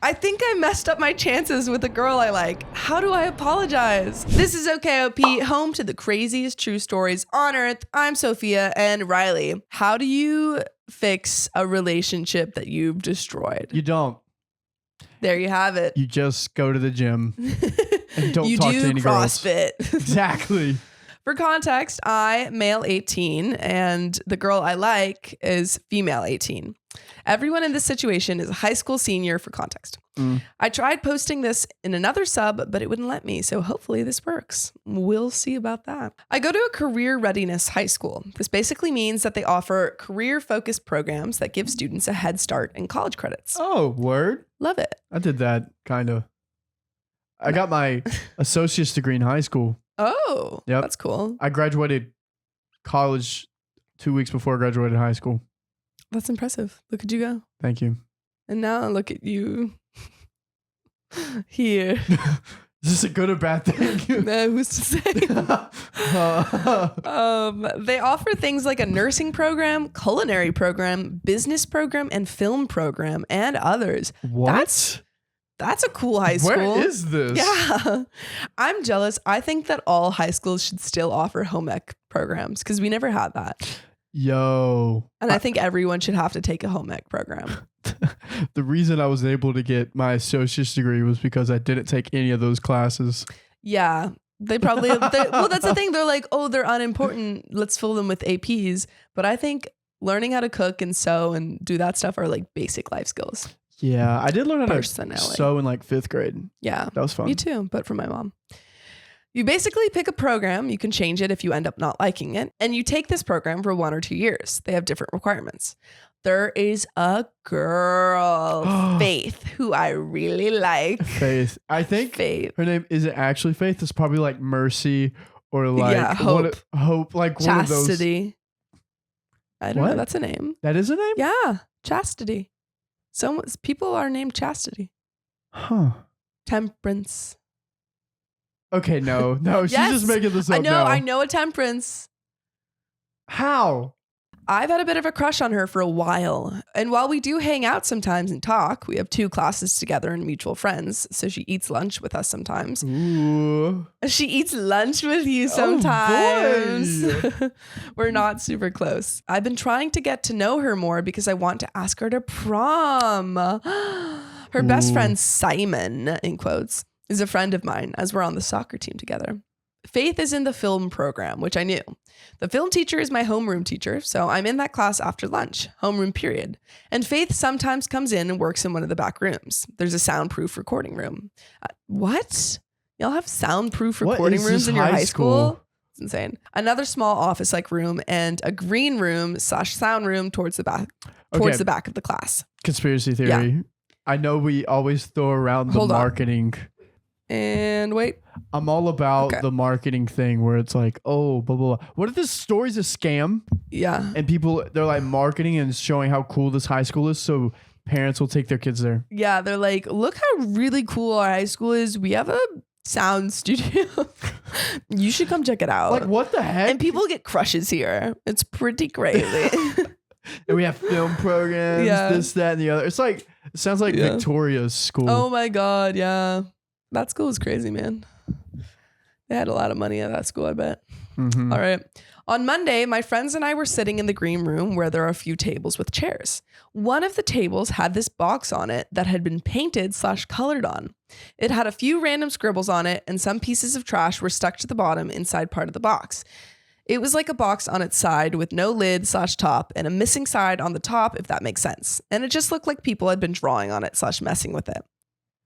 I think I messed up my chances with a girl I like. How do I apologize? This is OKOP, home to the craziest true stories on earth. I'm Sophia and Riley. How do you fix a relationship that you've destroyed? You don't. There you have it. You just go to the gym and don't you talk do to any CrossFit. girls. Exactly. For context, I male 18 and the girl I like is female 18. Everyone in this situation is a high school senior for context. I tried posting this in another sub, but it wouldn't let me. So hopefully this works. We'll see about that. I go to a career readiness high school. This basically means that they offer career focused programs that give students a head start in college credits. Oh, word. Love it. I did that kind of. I got my associate's degree in high school. Oh, yep. That's cool. I graduated college 2 weeks before I graduated high school. That's impressive. Look at you go. Thank you. And now look at you here. Is this a good or bad thing? No, who's to say? They offer things like a nursing program, culinary program, business program, and film program, and others. What? That's a cool high school. Where is this? Yeah. I'm jealous. I think that all high schools should still offer home ec programs because we never had that. Yo. And I think everyone should have to take a home ec program. The reason I was able to get my associate's degree was because I didn't take any of those classes. Yeah. They probably, well, that's the thing. They're like, oh, they're unimportant. Let's fill them with APs. But I think learning how to cook and sew and do that stuff are like basic life skills. Yeah. I did learn how to Personally. sew in like 5th grade. Yeah. That was fun. Me too, but from my mom. You basically pick a program. You can change it if you end up not liking it. And you take this program for 1 or 2 years. They have different requirements. There is a girl, Faith, who I really like. Faith. I think Faith. her name isn't actually Faith. It's probably like Mercy or like Hope. Hope, like Chastity. one of those. I don't know. That's a name. That is a name? Yeah. Chastity. People are named Chastity. Huh. Temperance. Okay, no, she's Yes. just making this up. I know a Temperance. How? I've had a bit of a crush on her for a while. And while we do hang out sometimes and talk, we have 2 classes together and mutual friends. So she eats lunch with us sometimes. Ooh. She eats lunch with you sometimes. Oh, We're not super close. I've been trying to get to know her more because I want to ask her to prom. Her best friend, Simon, in quotes, is a friend of mine as we're on the soccer team together. Faith is in the film program, which I knew. The film teacher is my homeroom teacher, so I'm in that class after lunch, homeroom period. And Faith sometimes comes in and works in one of the back rooms. There's a soundproof recording room. What? Y'all have soundproof recording rooms in your high school? It's insane. Another small office-like room and a green room / sound room towards the back of the class. Conspiracy theory. Yeah. I know we always throw around the marketing. And wait. I'm all about the marketing thing where it's like, oh, blah, blah, blah. What if this story's a scam? Yeah. And they're like marketing and showing how cool this high school is so parents will take their kids there. Yeah, they're like, look how really cool our high school is. We have a sound studio. You should come check it out. Like, what the heck? And people get crushes here. It's pretty crazy. And we have film programs, this, that, and the other. It sounds like Victoria's school. Oh my God, yeah. That school was crazy, man. They had a lot of money at that school, I bet. Mm-hmm. All right. On Monday, my friends and I were sitting in the green room where there are a few tables with chairs. One of the tables had this box on it that had been painted / colored on. It had a few random scribbles on it, and some pieces of trash were stuck to the bottom inside part of the box. It was like a box on its side with no lid / top and a missing side on the top, if that makes sense. And it just looked like people had been drawing on it / messing with it.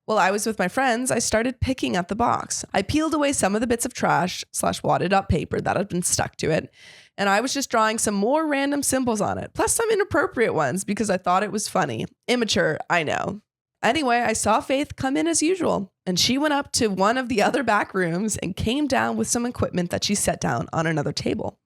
While I was with my friends, I started picking at the box. I peeled away some of the bits of trash / wadded up paper that had been stuck to it. And I was just drawing some more random symbols on it, plus some inappropriate ones because I thought it was funny. Immature, I know. Anyway, I saw Faith come in as usual, and she went up to one of the other back rooms and came down with some equipment that she set down on another table.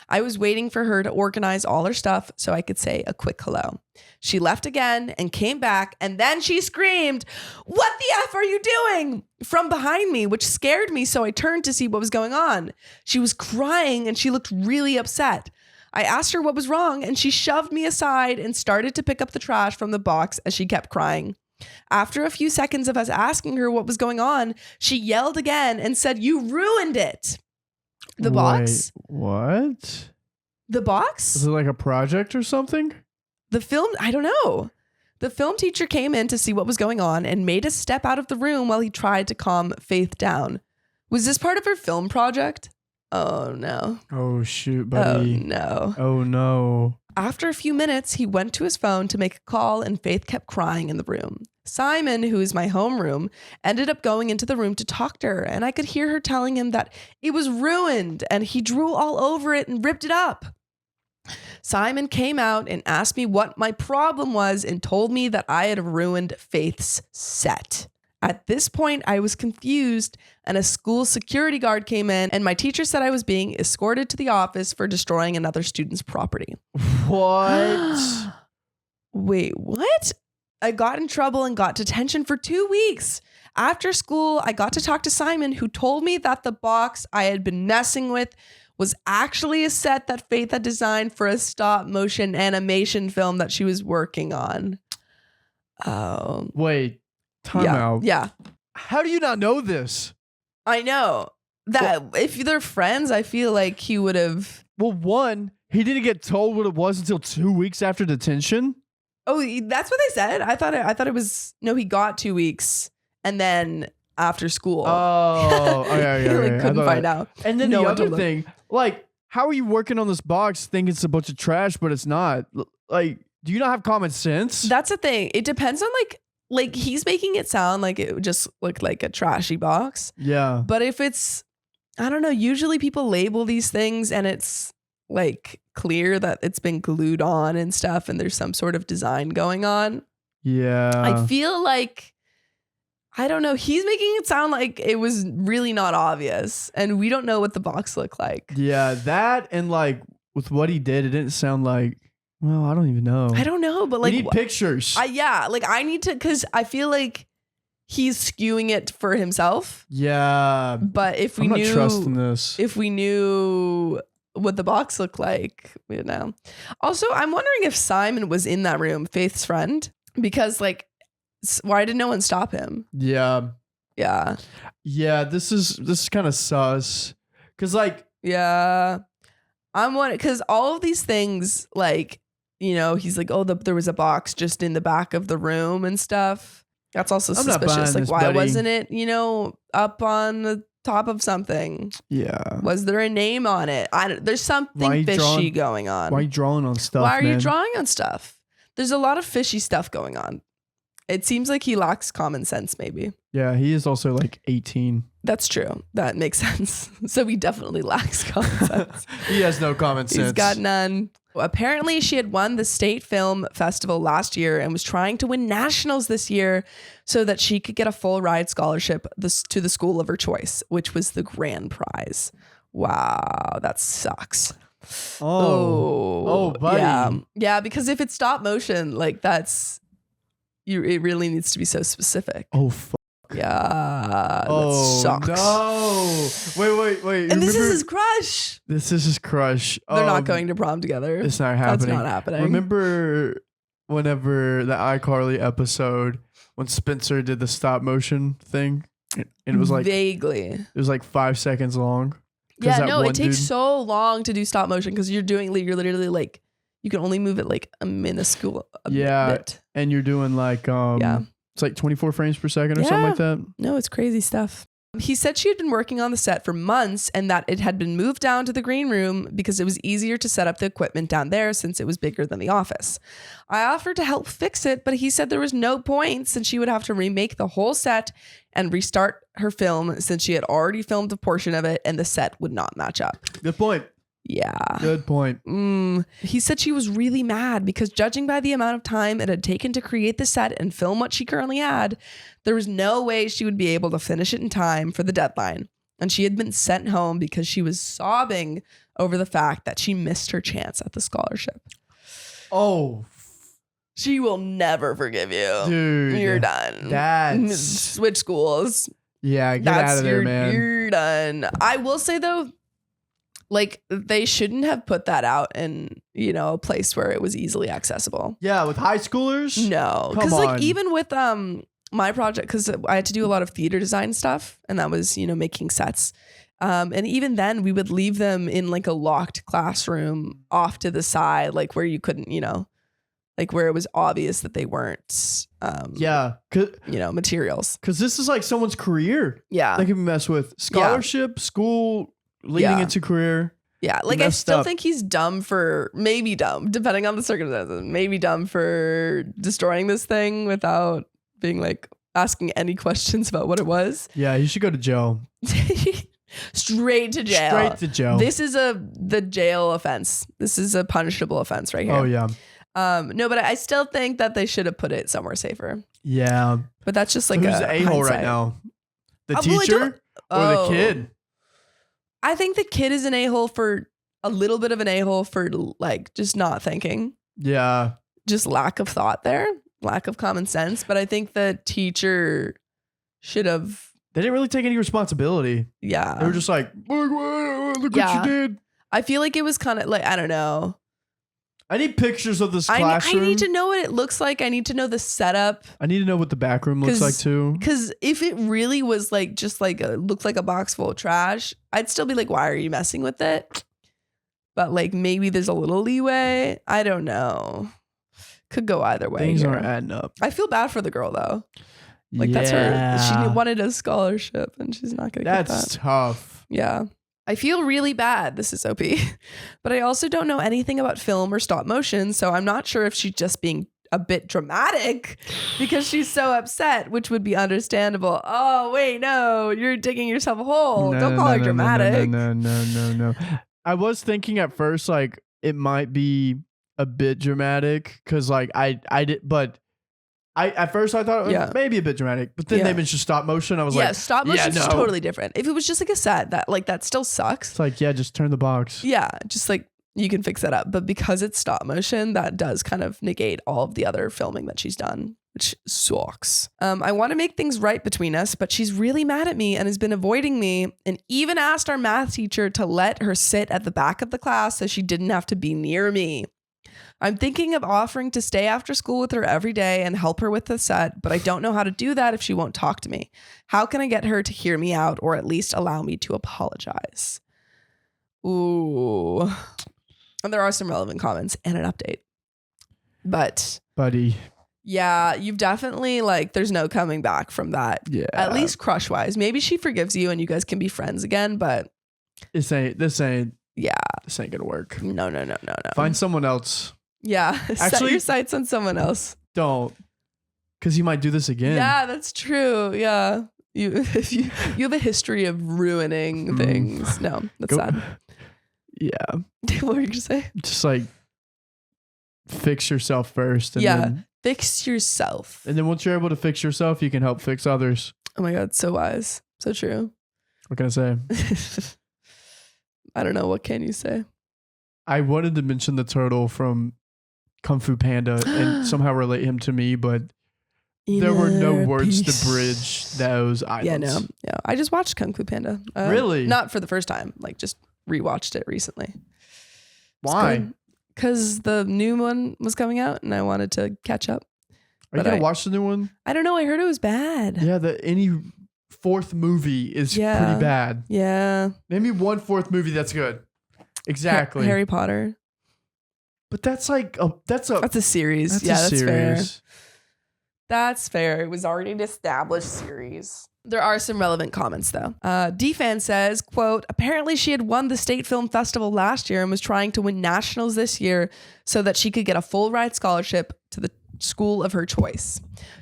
I was waiting for her to organize all her stuff so I could say a quick hello. She left again and came back, and then she screamed, "What the F are you doing?" from behind me, which scared me, so I turned to see what was going on. She was crying and she looked really upset. I asked her what was wrong, and she shoved me aside and started to pick up the trash from the box as she kept crying. After a few seconds of us asking her what was going on, she yelled again and said, "You ruined it." The box? What? The box? Is it like a project or something? The film, I don't know. The film teacher came in to see what was going on and made us step out of the room while he tried to calm Faith down. Was this part of her film project? Oh, no. Oh, shoot, buddy. Oh, no. Oh, no. After a few minutes, he went to his phone to make a call and Faith kept crying in the room. Simon, who is my homeroom, ended up going into the room to talk to her, and I could hear her telling him that it was ruined and he drew all over it and ripped it up. Simon came out and asked me what my problem was and told me that I had ruined Faith's set. At this point, I was confused and a school security guard came in and my teacher said I was being escorted to the office for destroying another student's property. What? Wait, what? I got in trouble and got detention for 2 weeks. After school, I got to talk to Simon, who told me that the box I had been messing with was actually a set that Faith had designed for a stop motion animation film that she was working on. Oh. Wait, time out. Yeah. How do you not know this? I know. That if they're friends, I feel like he would have. Well, one, he didn't get told what it was until 2 weeks after detention. Oh, that's what they said. I thought it was no. He got 2 weeks, and then after school. Oh, okay. He couldn't find out. And then No the one other told him. thing, like, how are you working on this box thinking it's a bunch of trash, but it's not? Like, do you not have common sense? That's the thing. It depends on like he's making it sound like it would just look like a trashy box. Yeah. But if it's, I don't know. Usually people label these things, and it's like clear that it's been glued on and stuff, and there's some sort of design going on. Yeah. I feel like, I don't know, he's making it sound like it was really not obvious, and we don't know what the box looked like. Yeah, that and like with what he did, it didn't sound like, well, I don't even know. I don't know, but like we need pictures. I need to, because I feel like he's skewing it for himself. Yeah. But if we I'm not knew trusting this. If we knew what the box looked like, you know. Also, I'm wondering if Simon was in that room, Faith's friend, because like, why did no one stop him? Yeah. Yeah. Yeah, this is kind of sus. Cause like, yeah, I'm wondering, because all of these things, like, you know, he's like, oh, there was a box just in the back of the room and stuff. That's also I'm not suspicious. buying Like, this, why buddy. wasn't it, you know, up on the top of something? yeah. Was there a name on it? There's something fishy going on. Why are you drawing on stuff? Why are you man? drawing on stuff? There's a lot of fishy stuff going on. It seems like he lacks common sense, maybe. Yeah, he is also like 18. That's true. That makes sense. So he definitely lacks common sense. He has no common sense. He's got none. Apparently, she had won the state film festival last year and was trying to win nationals this year so that she could get a full ride scholarship to the school of her choice, which was the grand prize. Wow, that sucks. Oh, buddy. Yeah, because if it's stop motion, like that's it really needs to be so specific. Oh, fuck. Yeah, that sucks. No. Wait. And this is his crush. This is his crush. They're not going to prom together. It's not happening. That's not happening. Remember whenever the iCarly episode when Spencer did the stop motion thing? And it was like vaguely. It was like 5 seconds long. Yeah, no, it takes so long to do stop motion because you're literally like, you can only move it like a minuscule bit. And you're doing like it's like 24 frames per second or something like that. No, it's crazy stuff. He said she had been working on the set for months and that it had been moved down to the green room because it was easier to set up the equipment down there since it was bigger than the office. I offered to help fix it, but he said there was no point since she would have to remake the whole set and restart her film since she had already filmed a portion of it and the set would not match up. Good point. Yeah. Good point. He said she was really mad because judging by the amount of time it had taken to create the set and film what she currently had, there was no way she would be able to finish it in time for the deadline. And she had been sent home because she was sobbing over the fact that she missed her chance at the scholarship. Oh. She will never forgive you. Dude. You're done. That's... Switch schools. Yeah, get out of there, man. You're done. I will say though, Like, they shouldn't have put that out in, you know, a place where it was easily accessible. Yeah, with high schoolers? No. Because, like, even with my project, because I had to do a lot of theater design stuff, and that was, you know, making sets. And even then, we would leave them in, like, a locked classroom off to the side, like, where you couldn't, you know, like, where it was obvious that they weren't, you know, materials. Because this is, like, someone's career. Yeah. They can mess with scholarship, school, leading into career. Yeah, like I still think he's maybe dumb, depending on the circumstances, maybe dumb for destroying this thing without being like asking any questions about what it was. Yeah, he should go to jail. Straight to jail. Straight to jail. This is the jail offense. This is a punishable offense right here. Oh, yeah. No, but I still think that they should have put it somewhere safer. Yeah. But that's just like who's the a-hole right now? The teacher or the kid? I think the kid is an a-hole for a little bit of an a-hole for like just not thinking. Yeah. Just lack of thought there, lack of common sense. But I think the teacher should have. They didn't really take any responsibility. Yeah. They were just like, look what you did. I feel like it was kind of like, I don't know. I need pictures of this classroom. I need to know what it looks like. I need to know the setup. I need to know what the back room looks like too. Because if it really was like just like looked like a box full of trash, I'd still be like, why are you messing with it? But like maybe there's a little leeway. I don't know. Could go either way. Things aren't adding up. I feel bad for the girl though. Like that's her. She wanted a scholarship and she's not gonna get that. That's tough. Yeah. I feel really bad. This is OP. But I also don't know anything about film or stop motion, so I'm not sure if she's just being a bit dramatic because she's so upset, which would be understandable. Oh, wait, no, you're digging yourself a hole. Don't call her dramatic. No. I was thinking at first, like, it might be a bit dramatic because, like, I did, but at first I thought it was maybe a bit dramatic, but then they mentioned stop motion. I was like, stop motion is totally different. If it was just like a set that still sucks. It's like, just turn the box. Yeah, just like you can fix that up. But because it's stop motion, that does kind of negate all of the other filming that she's done, which sucks. I want to make things right between us, but she's really mad at me and has been avoiding me and even asked our math teacher to let her sit at the back of the class so she didn't have to be near me. I'm thinking of offering to stay after school with her every day and help her with the set, but I don't know how to do that if she won't talk to me. How can I get her to hear me out or at least allow me to apologize? Ooh. And there are some relevant comments and an update. But buddy. Yeah, you've definitely like there's no coming back from that. Yeah. At least crush wise. Maybe she forgives you and you guys can be friends again, but this ain't yeah. This ain't gonna work. No. Find someone else. Yeah. Set your sights on someone else. Don't. Because you might do this again. Yeah, that's true. Yeah. You have a history of ruining things. No, that's sad. Yeah. What were you gonna say? Just like fix yourself first. And then, fix yourself. And then once you're able to fix yourself, you can help fix others. Oh my God, so wise. So true. What can I say? I don't know. What can you say? I wanted to mention the turtle from Kung Fu Panda and somehow relate him to me, but there were no words to bridge those items. Yeah. I just watched Kung Fu Panda. Really? Not for the first time. Like just rewatched it recently. Why? Because the new one was coming out and I wanted to catch up. Are you gonna watch the new one? I don't know. I heard it was bad. Yeah, any fourth movie is pretty bad. Yeah. Name me one fourth movie that's good. Exactly. Harry Potter. But that's like that's a series. That's fair. That's fair. It was already an established series. There are some relevant comments though. D-Fan says, quote, apparently she had won the State Film Festival last year and was trying to win nationals this year so that she could get a full ride scholarship to the school of her choice.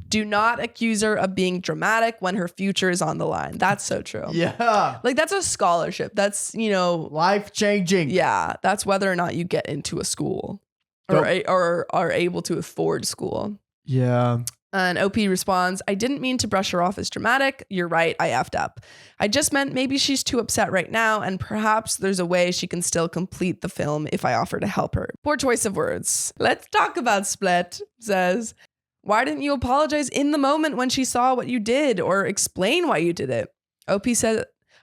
Do not accuse her of being dramatic when her future is on the line. That's so true. Yeah. Like that's a scholarship. That's, life changing. Yeah. That's whether or not you get into a school or are able to afford school. Yeah. And OP responds, I didn't mean to brush her off as dramatic. You're right. I effed up. I just meant maybe she's too upset right now and perhaps there's a way she can still complete the film if I offer to help her. Poor choice of words. Let's talk about Split, says, why didn't you apologize in the moment when she saw what you did or explain why you did it? OP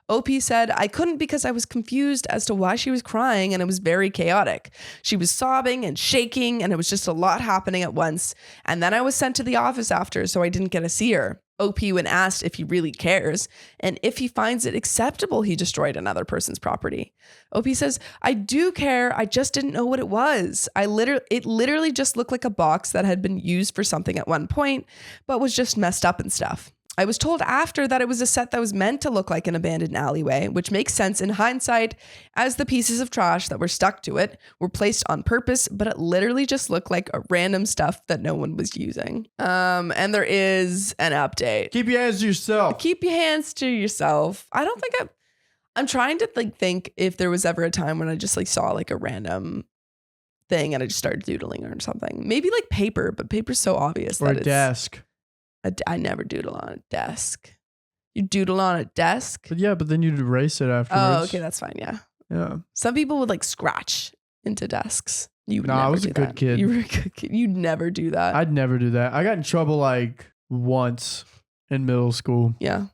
OP said, I couldn't because I was confused as to why she was crying and it was very chaotic. She was sobbing and shaking and it was just a lot happening at once. And then I was sent to the office after, so I didn't get to see her. OP when asked if he really cares and if he finds it acceptable he destroyed another person's property. OP says, I do care. I just didn't know what it was. It literally just looked like a box that had been used for something at one point, but was just messed up and stuff. I was told after that it was a set that was meant to look like an abandoned alleyway, which makes sense in hindsight as the pieces of trash that were stuck to it were placed on purpose, but it literally just looked like a random stuff that no one was using. And there is an update. Keep your hands to yourself. Keep your hands to yourself. I don't think I'm trying to think if there was ever a time when I just saw a random thing and I just started doodling or something. Maybe paper, but paper's so obvious. Or a desk. I never doodle on a desk. You doodle on a desk? But then you'd erase it afterwards. Oh, okay, that's fine, yeah. Yeah. Some people would scratch into desks. I was a good kid. You were a good kid. You'd never do that. I'd never do that. I got in trouble once in middle school. Yeah.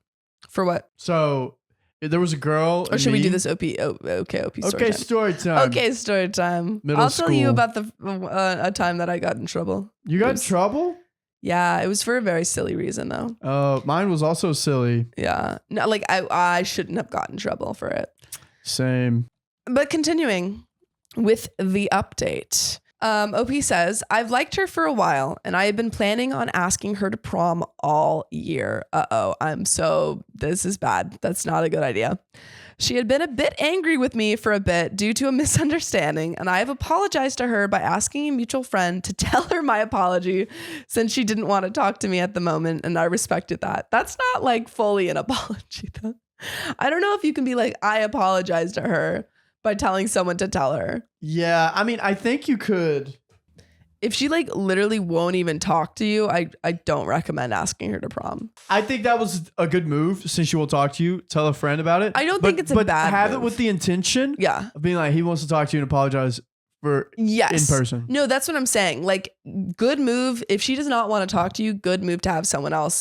For what? So there was a girl. Or should we do this OP story time? Okay, story time. Middle I'll school. tell you about a time that I got in trouble. You got in trouble? Yeah, it was for a very silly reason though. Mine was also silly. Yeah. No, I shouldn't have gotten in trouble for it. Same. But continuing with the update. OP says, I've liked her for a while and I have been planning on asking her to prom all year. This is bad. That's not a good idea. She had been a bit angry with me for a bit due to a misunderstanding, and I have apologized to her by asking a mutual friend to tell her my apology since she didn't want to talk to me at the moment, and I respected that. That's not fully an apology though. I don't know if you can be I apologize to her by telling someone to tell her. Yeah, I mean, I think you could. If she literally won't even talk to you, I don't recommend asking her to prom. I think that was a good move since she won't talk to you. Tell a friend about it. I don't think it's a bad have move. It with the intention of being he wants to talk to you and apologize for in person. No, that's what I'm saying. Good move. If she does not want to talk to you, good move to have someone else,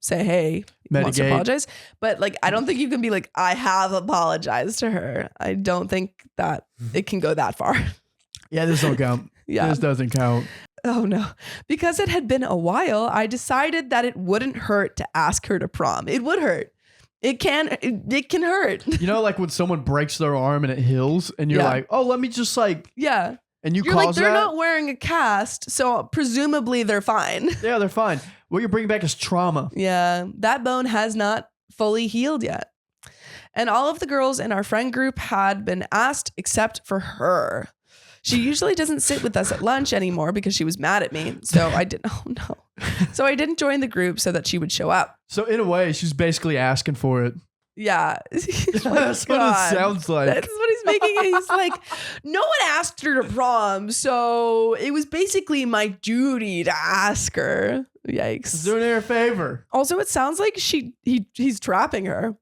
say, hey, wants to apologize. But I don't think you can be I have apologized to her. I don't think that it can go that far. Yeah, this don't count. Yeah. This doesn't count. Oh no. Because it had been a while, I decided that it wouldn't hurt to ask her to prom. It would hurt. It can hurt. When someone breaks their arm and it heals and you're let me just yeah. And you're they're not wearing a cast, so presumably they're fine. Yeah, they're fine. What you're bringing back is trauma. Yeah. That bone has not fully healed yet. And all of the girls in our friend group had been asked except for her. She usually doesn't sit with us at lunch anymore because she was mad at me. So I didn't. Oh no. So I didn't join the group so that she would show up. So in a way, she's basically asking for it. Yeah. That's what it sounds like. That's what he's making it. He's no one asked her to prom. So it was basically my duty to ask her. Yikes. Doing her a favor. Also, it sounds like he's trapping her.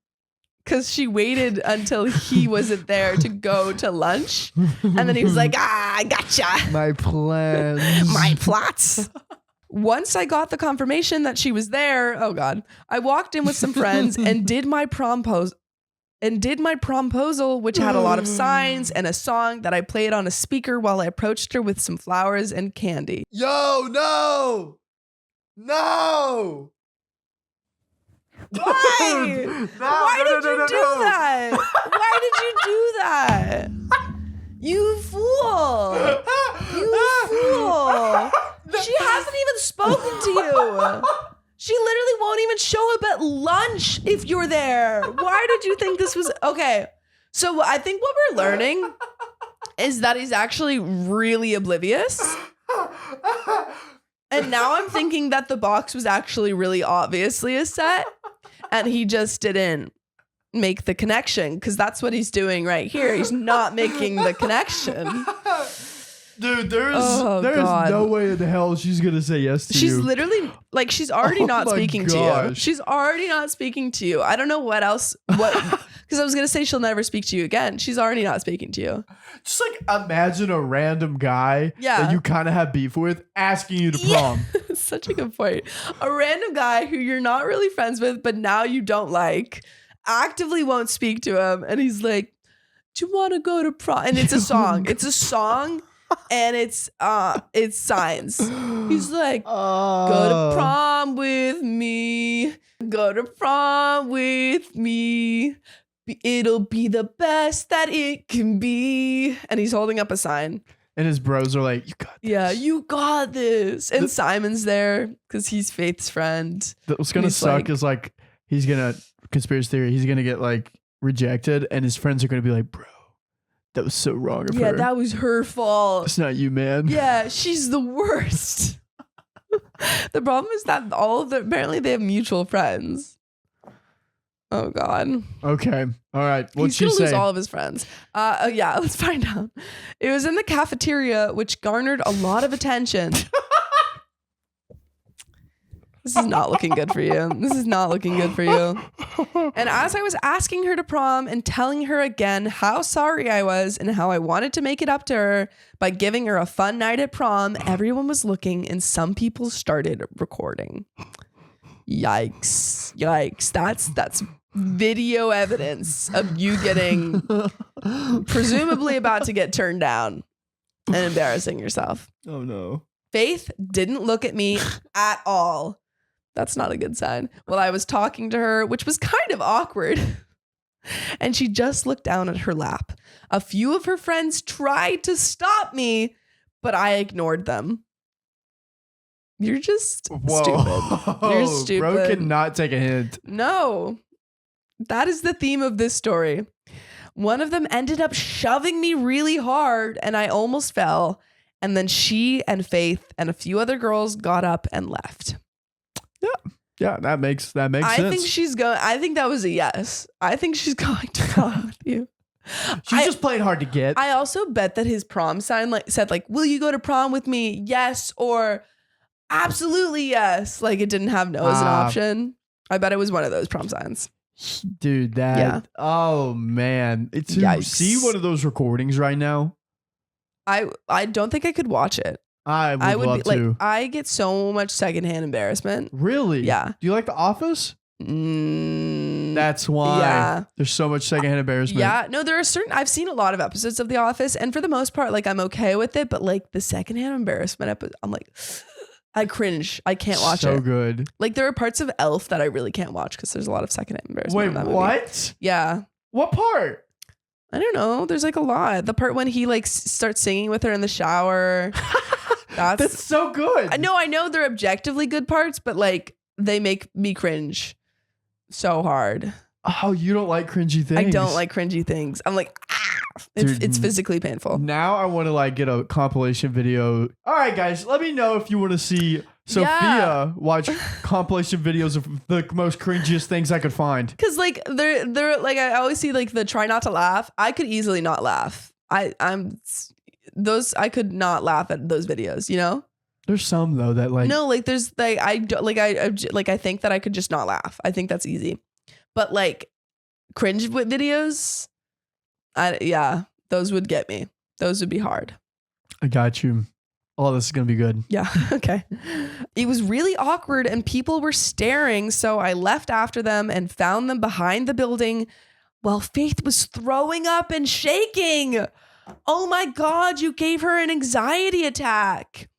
Because she waited until he wasn't there to go to lunch. And then he was I gotcha. My plans. My plots. Once I got the confirmation that she was there, oh God, I walked in with some friends and did my promposal, which had a lot of signs and a song that I played on a speaker while I approached her with some flowers and candy. Yo, no. Why? Why did you do that? Why did you do that? You fool. You fool. She hasn't even spoken to you. She literally won't even show up at lunch if you're there. Why did you think this was... Okay, so I think what we're learning is that he's actually really oblivious. And now I'm thinking that the box was actually really obviously a set and he just didn't make the connection because that's what he's doing right here. He's not making the connection. Dude, there is no way in the hell she's going to say yes to you. She's literally she's already not speaking to you. She's already not speaking to you. I don't know what else, because I was going to say she'll never speak to you again. She's already not speaking to you. Just imagine a random guy that you kind of have beef with asking you to prom. Yeah. Such a good point. A random guy who you're not really friends with, but now you don't like, actively won't speak to him. And he's like, do you want to go to prom? And it's a song. It's a song. And it's signs. He's like, go to prom with me. Go to prom with me. It'll be the best that it can be. And he's holding up a sign. And his bros are like, you got this. Yeah, you got this. And Simon's there because he's Faith's friend. What's going to suck is like, he's going to, conspiracy theory, he's going to get like rejected. And his friends are going to be like, bro, that was so wrong of her. Yeah, that was her fault. It's not you, man. Yeah, she's the worst. The problem is that apparently they have mutual friends. Oh God. Okay. All right. What'd she say? He's gonna lose all of his friends. Yeah, let's find out. It was in the cafeteria, which garnered a lot of attention. This is not looking good for you. This is not looking good for you. And as I was asking her to prom and telling her again how sorry I was and how I wanted to make it up to her by giving her a fun night at prom, everyone was looking and some people started recording. Yikes. Yikes. That's video evidence of you getting presumably about to get turned down and embarrassing yourself. Oh no. Faith didn't look at me at all. That's not a good sign. Well, I was talking to her, which was kind of awkward. And she just looked down at her lap. A few of her friends tried to stop me, but I ignored them. You're just stupid. You're stupid. Bro cannot take a hint. No. That is the theme of this story. One of them ended up shoving me really hard and I almost fell. And then she and Faith and a few other girls got up and left. Yeah, that makes sense. I think that was a yes. I think she's going to prom with you. She's just playing hard to get. I also bet that his prom sign said will you go to prom with me? Yes or absolutely yes. Like it didn't have no as an option. I bet it was one of those prom signs. Dude, that. Yeah. Oh man. See one of those recordings right now. I don't think I could watch it. I would love to. I get so much secondhand embarrassment. Really? Yeah. Do you like The Office? That's why. Yeah. There's so much secondhand embarrassment. Yeah. No, there are I've seen a lot of episodes of The Office, and for the most part, I'm okay with it. But the secondhand embarrassment I'm like, I cringe. I can't watch it. So good. There are parts of Elf that I really can't watch because there's a lot of secondhand embarrassment. Wait, what? Yeah. What part? I don't know. There's a lot. The part when he starts singing with her in the shower. That's so good. I know they're objectively good parts, but they make me cringe so hard. Oh, you don't like cringy things? I don't like cringy things. I'm like, it's physically painful. Now I want to get a compilation video. All right, guys, let me know if you want to see Sophia watch compilation videos of the most cringiest things I could find. Because they're I always see the try not to laugh. I could easily not laugh. I could not laugh at those videos, you know? There's some though that no, there's I think that I could just not laugh. I think that's easy. But cringe videos, those would get me. Those would be hard. I got you. Oh, this is going to be good. Yeah. Okay. It was really awkward and people were staring. So I left after them and found them behind the building while Faith was throwing up and shaking. Oh my God, you gave her an anxiety attack.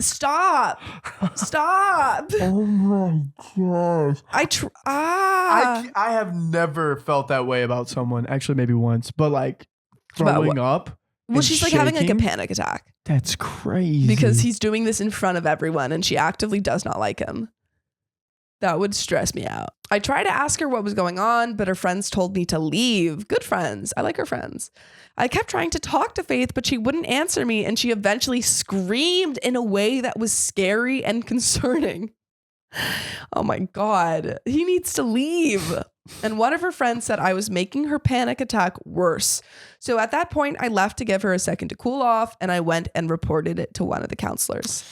Stop. Oh my gosh. I have never felt that way about someone. Actually, maybe once, but throwing up. Well, she's having a panic attack. That's crazy. Because he's doing this in front of everyone and she actively does not like him. That would stress me out. I tried to ask her what was going on, but her friends told me to leave. Good friends. I like her friends. I kept trying to talk to Faith, but she wouldn't answer me, and she eventually screamed in a way that was scary and concerning. Oh my God. He needs to leave. And one of her friends said I was making her panic attack worse. So at that point, I left to give her a second to cool off, and I went and reported it to one of the counselors.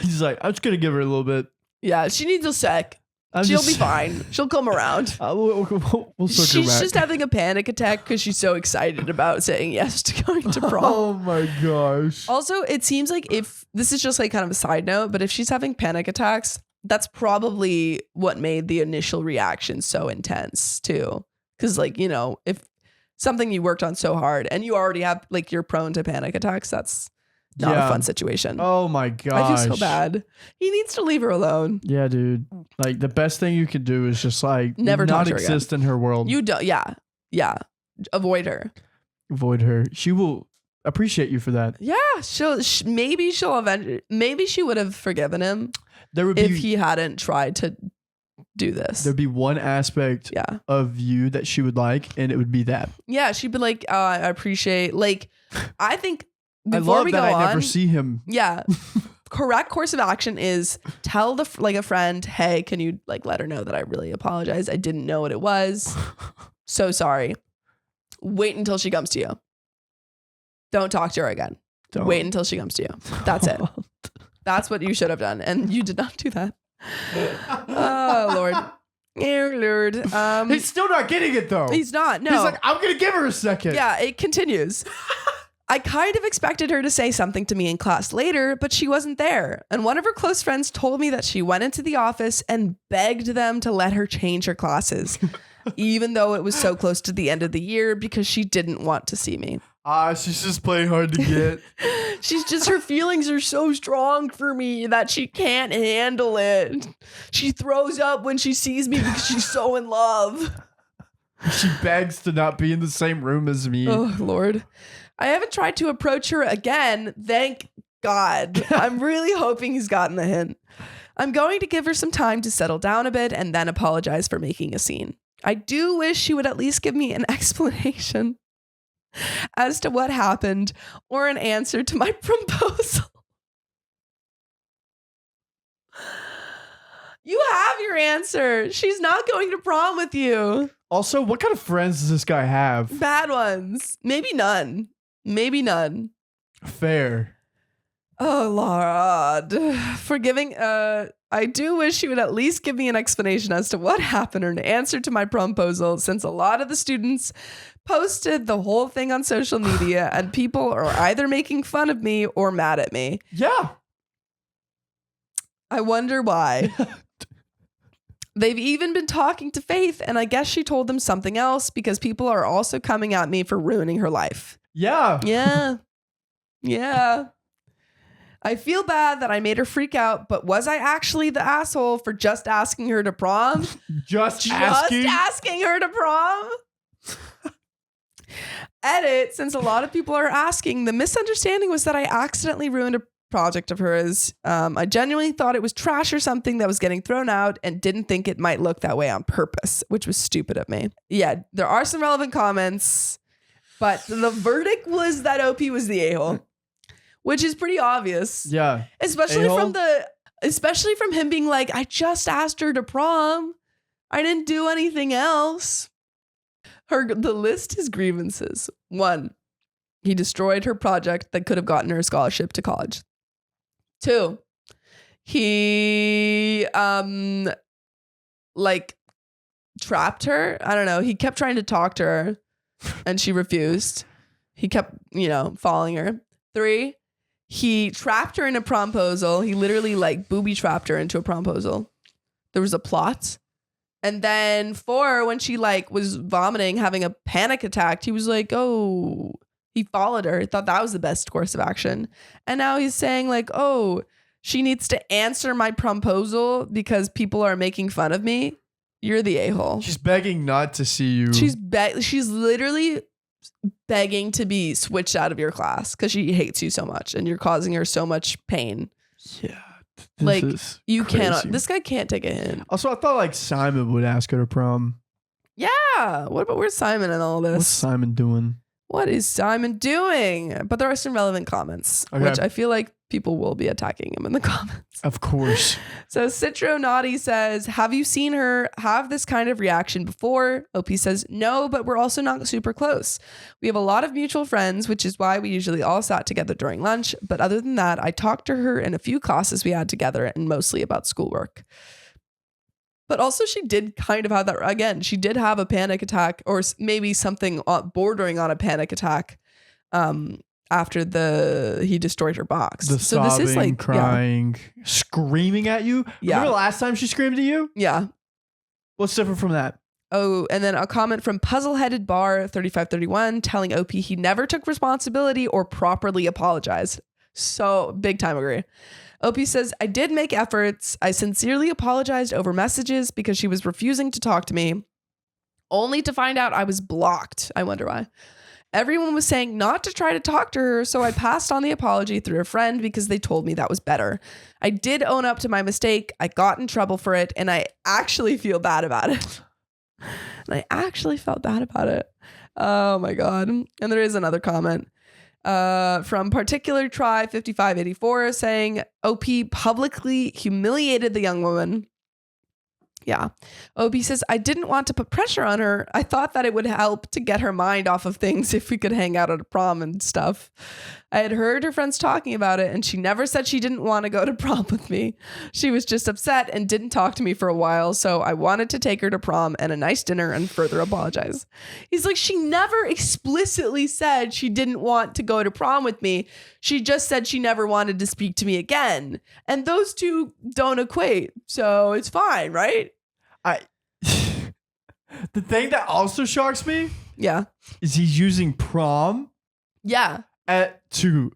He's like, I'm just going to give her a little bit. Yeah, she needs a sec. She'll be fine. She'll come around. We'll she's just having a panic attack because she's so excited about saying yes to going to prom. Oh my gosh. Also, it seems if this is just kind of a side note, but if she's having panic attacks, that's probably what made the initial reaction so intense too. Because like, you know, if something you worked on so hard and you already have like you're prone to panic attacks, that's not a fun situation. Oh my gosh. I feel so bad. He needs to leave her alone. Yeah, dude. Like the best thing you could do is just like never not exist in her world. You don't. Yeah. Yeah. Avoid her. Avoid her. She will appreciate you for that. Yeah. Maybe she'll eventually, maybe she would have forgiven him if he hadn't tried to do this. There'd be one aspect of you that she would like, and it would be that. Yeah. She'd be like, I appreciate, like, I think before we go on, I never see him. Yeah. Correct course of action is tell a friend, hey, can you like let her know that I really apologize? I didn't know what it was. So sorry. Wait until she comes to you. Don't talk to her again. Wait until she comes to you. That's it. That's what you should have done. And you did not do that. Oh, Lord. Oh, Lord. He's still not getting it, though. He's not. No. He's like, I'm going to give her a second. Yeah, it continues. I kind of expected her to say something to me in class later, but she wasn't there. And one of her close friends told me that she went into the office and begged them to let her change her classes, even though it was so close to the end of the year because she didn't want to see me. She's just playing hard to get. Her feelings are so strong for me that she can't handle it. She throws up when she sees me because she's so in love. She begs to not be in the same room as me. Oh, Lord. I haven't tried to approach her again. Thank God. I'm really hoping he's gotten the hint. I'm going to give her some time to settle down a bit and then apologize for making a scene. I do wish she would at least give me an explanation as to what happened or an answer to my proposal. You have your answer. She's not going to prom with you. Also, what kind of friends does this guy have? Bad ones. Maybe none. Maybe none. Fair. Oh, Lord. Forgiving. I do wish she would at least give me an explanation as to what happened or an answer to my promposal, since a lot of the students posted the whole thing on social media and people are either making fun of me or mad at me. Yeah. I wonder why. They've even been talking to Faith, and I guess she told them something else because people are also coming at me for ruining her life. Yeah. Yeah. Yeah. I feel bad that I made her freak out, but was I actually the asshole for just asking her to prom? Just asking her to prom? Edit, since a lot of people are asking, the misunderstanding was that I accidentally ruined a project of hers. I genuinely thought it was trash or something that was getting thrown out and didn't think it might look that way on purpose, which was stupid of me. Yeah, there are some relevant comments, but the verdict was that OP was the a-hole, which is pretty obvious. Yeah. Especially from him being like, I just asked her to prom. I didn't do anything else. The list is grievances. 1, he destroyed her project that could have gotten her a scholarship to college. 2, he trapped her. I don't know. He kept trying to talk to her and she refused. He kept, following her. 3, he trapped her in a promposal. He literally booby trapped her into a promposal. There was a plot. And then 4, when she was vomiting, having a panic attack, he was like, oh, he followed her. Thought that was the best course of action. And now he's saying oh, she needs to answer my promposal because people are making fun of me. You're the a-hole. She's begging not to see you. She's literally begging to be switched out of your class because she hates you so much and you're causing her so much pain. Yeah. You cannot. This guy can't take a hint. Also, I thought Simon would ask her to prom. Yeah. Where's Simon in all this? What's Simon doing? What is Simon doing? But there are some relevant comments, which I feel like people will be attacking him in the comments. Of course. So Citro Naughty says, have you seen her have this kind of reaction before? OP says, no, but we're also not super close. We have a lot of mutual friends, which is why we usually all sat together during lunch. But other than that, I talked to her in a few classes we had together and mostly about schoolwork. But also she did kind of have that, again, she did have a panic attack or maybe something bordering on a panic attack after he destroyed her box. The so sobbing, this is like crying, screaming at you. Yeah. Remember the last time she screamed at you? Yeah. What's different from that? Oh, and then a comment from Puzzleheaded Bar 3531 telling OP he never took responsibility or properly apologized. So big time agree. OP says, I did make efforts. I sincerely apologized over messages because she was refusing to talk to me, only to find out I was blocked. I wonder why. Everyone was saying not to try to talk to her, so I passed on the apology through a friend because they told me that was better. I did own up to my mistake. I got in trouble for it, and I actually feel bad about it. And I actually felt bad about it. Oh my God. And there is another comment from Particular Try 5584 saying OP publicly humiliated the young woman. Yeah. OP says, I didn't want to put pressure on her. I thought that it would help to get her mind off of things if we could hang out at a prom and stuff. I had heard her friends talking about it, and she never said she didn't want to go to prom with me. She was just upset and didn't talk to me for a while, so I wanted to take her to prom and a nice dinner and further apologize. He's like, she never explicitly said she didn't want to go to prom with me. She just said she never wanted to speak to me again. And those two don't equate, so it's fine, right? The thing that also shocks me, yeah, is he's using prom, yeah, to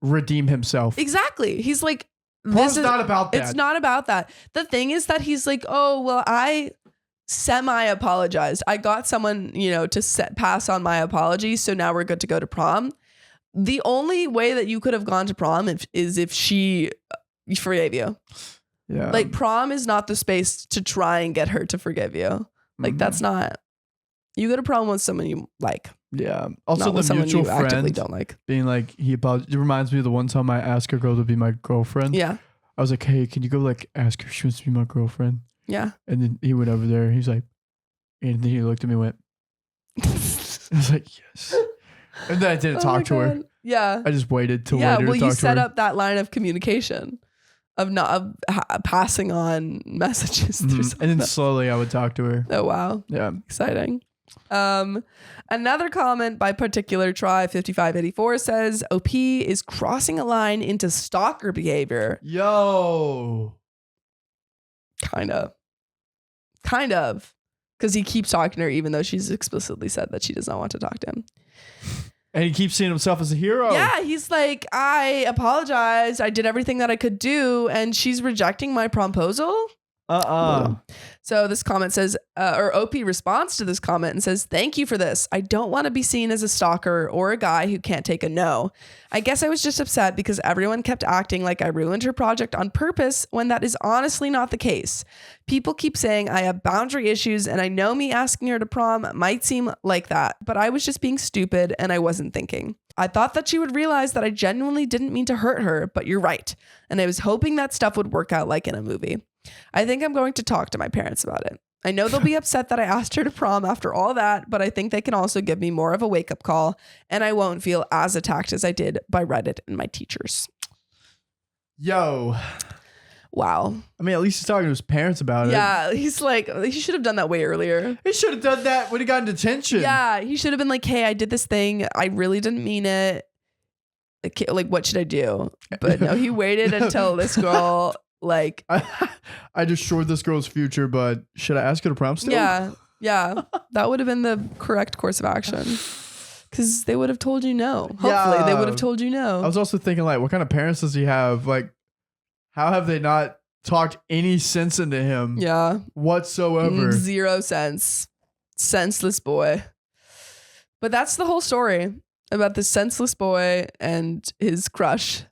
redeem himself. Exactly. He's like, prom's not about that. It's not about that. The thing is that he's like, oh well, I semi-apologized. I got someone, to pass on my apology, so now we're good to go to prom. The only way that you could have gone to prom is if she forgave you. Yeah. Like prom is not the space to try and get her to forgive you. Like that's not. You go to prom with someone you like. Yeah. Also, not the mutual you actively friend don't like. being like, it reminds me of the one time I asked a girl to be my girlfriend. Yeah. I was like, hey, can you go ask her if she wants to be my girlfriend? Yeah. And then he went over there. He's like, and then he looked at me and went, I was like, yes. And then I didn't talk to her. Yeah. I just waited till later to talk to her. Yeah, well, you set up that line of communication of passing on messages. Mm-hmm. And then slowly I would talk to her. Oh, wow. Yeah. Exciting. Another comment by Particular Try 5584 says, OP is crossing a line into stalker behavior. Yo. Kind of. Because he keeps talking to her even though she's explicitly said that she does not want to talk to him. And he keeps seeing himself as a hero. Yeah, he's like, I apologized. I did everything that I could do. And she's rejecting my promposal. So this comment says, or OP responds to this comment and says, thank you for this. I don't want to be seen as a stalker or a guy who can't take a no. I guess I was just upset because everyone kept acting like I ruined her project on purpose when that is honestly not the case. People keep saying I have boundary issues, and I know me asking her to prom might seem like that, but I was just being stupid and I wasn't thinking. I thought that she would realize that I genuinely didn't mean to hurt her, but you're right. And I was hoping that stuff would work out like in a movie. I think I'm going to talk to my parents about it. I know they'll be upset that I asked her to prom after all that, but I think they can also give me more of a wake-up call, and I won't feel as attacked as I did by Reddit and my teachers. Yo. Wow. I mean, at least he's talking to his parents about it. Yeah, he's like, he should have done that way earlier. He should have done that when he got in detention. Yeah, he should have been like, hey, I did this thing. I really didn't mean it. Like, what should I do? But no, he waited until this girl... Like, I destroyed this girl's future, but should I ask her to prom still? Yeah. That would have been the correct course of action. Because they would have told you no. Hopefully, they would have told you no. I was also thinking, like, what kind of parents does he have? Like, how have they not talked any sense into him? Yeah. Whatsoever. 0 sense. Senseless boy. But that's the whole story about this senseless boy and his crush.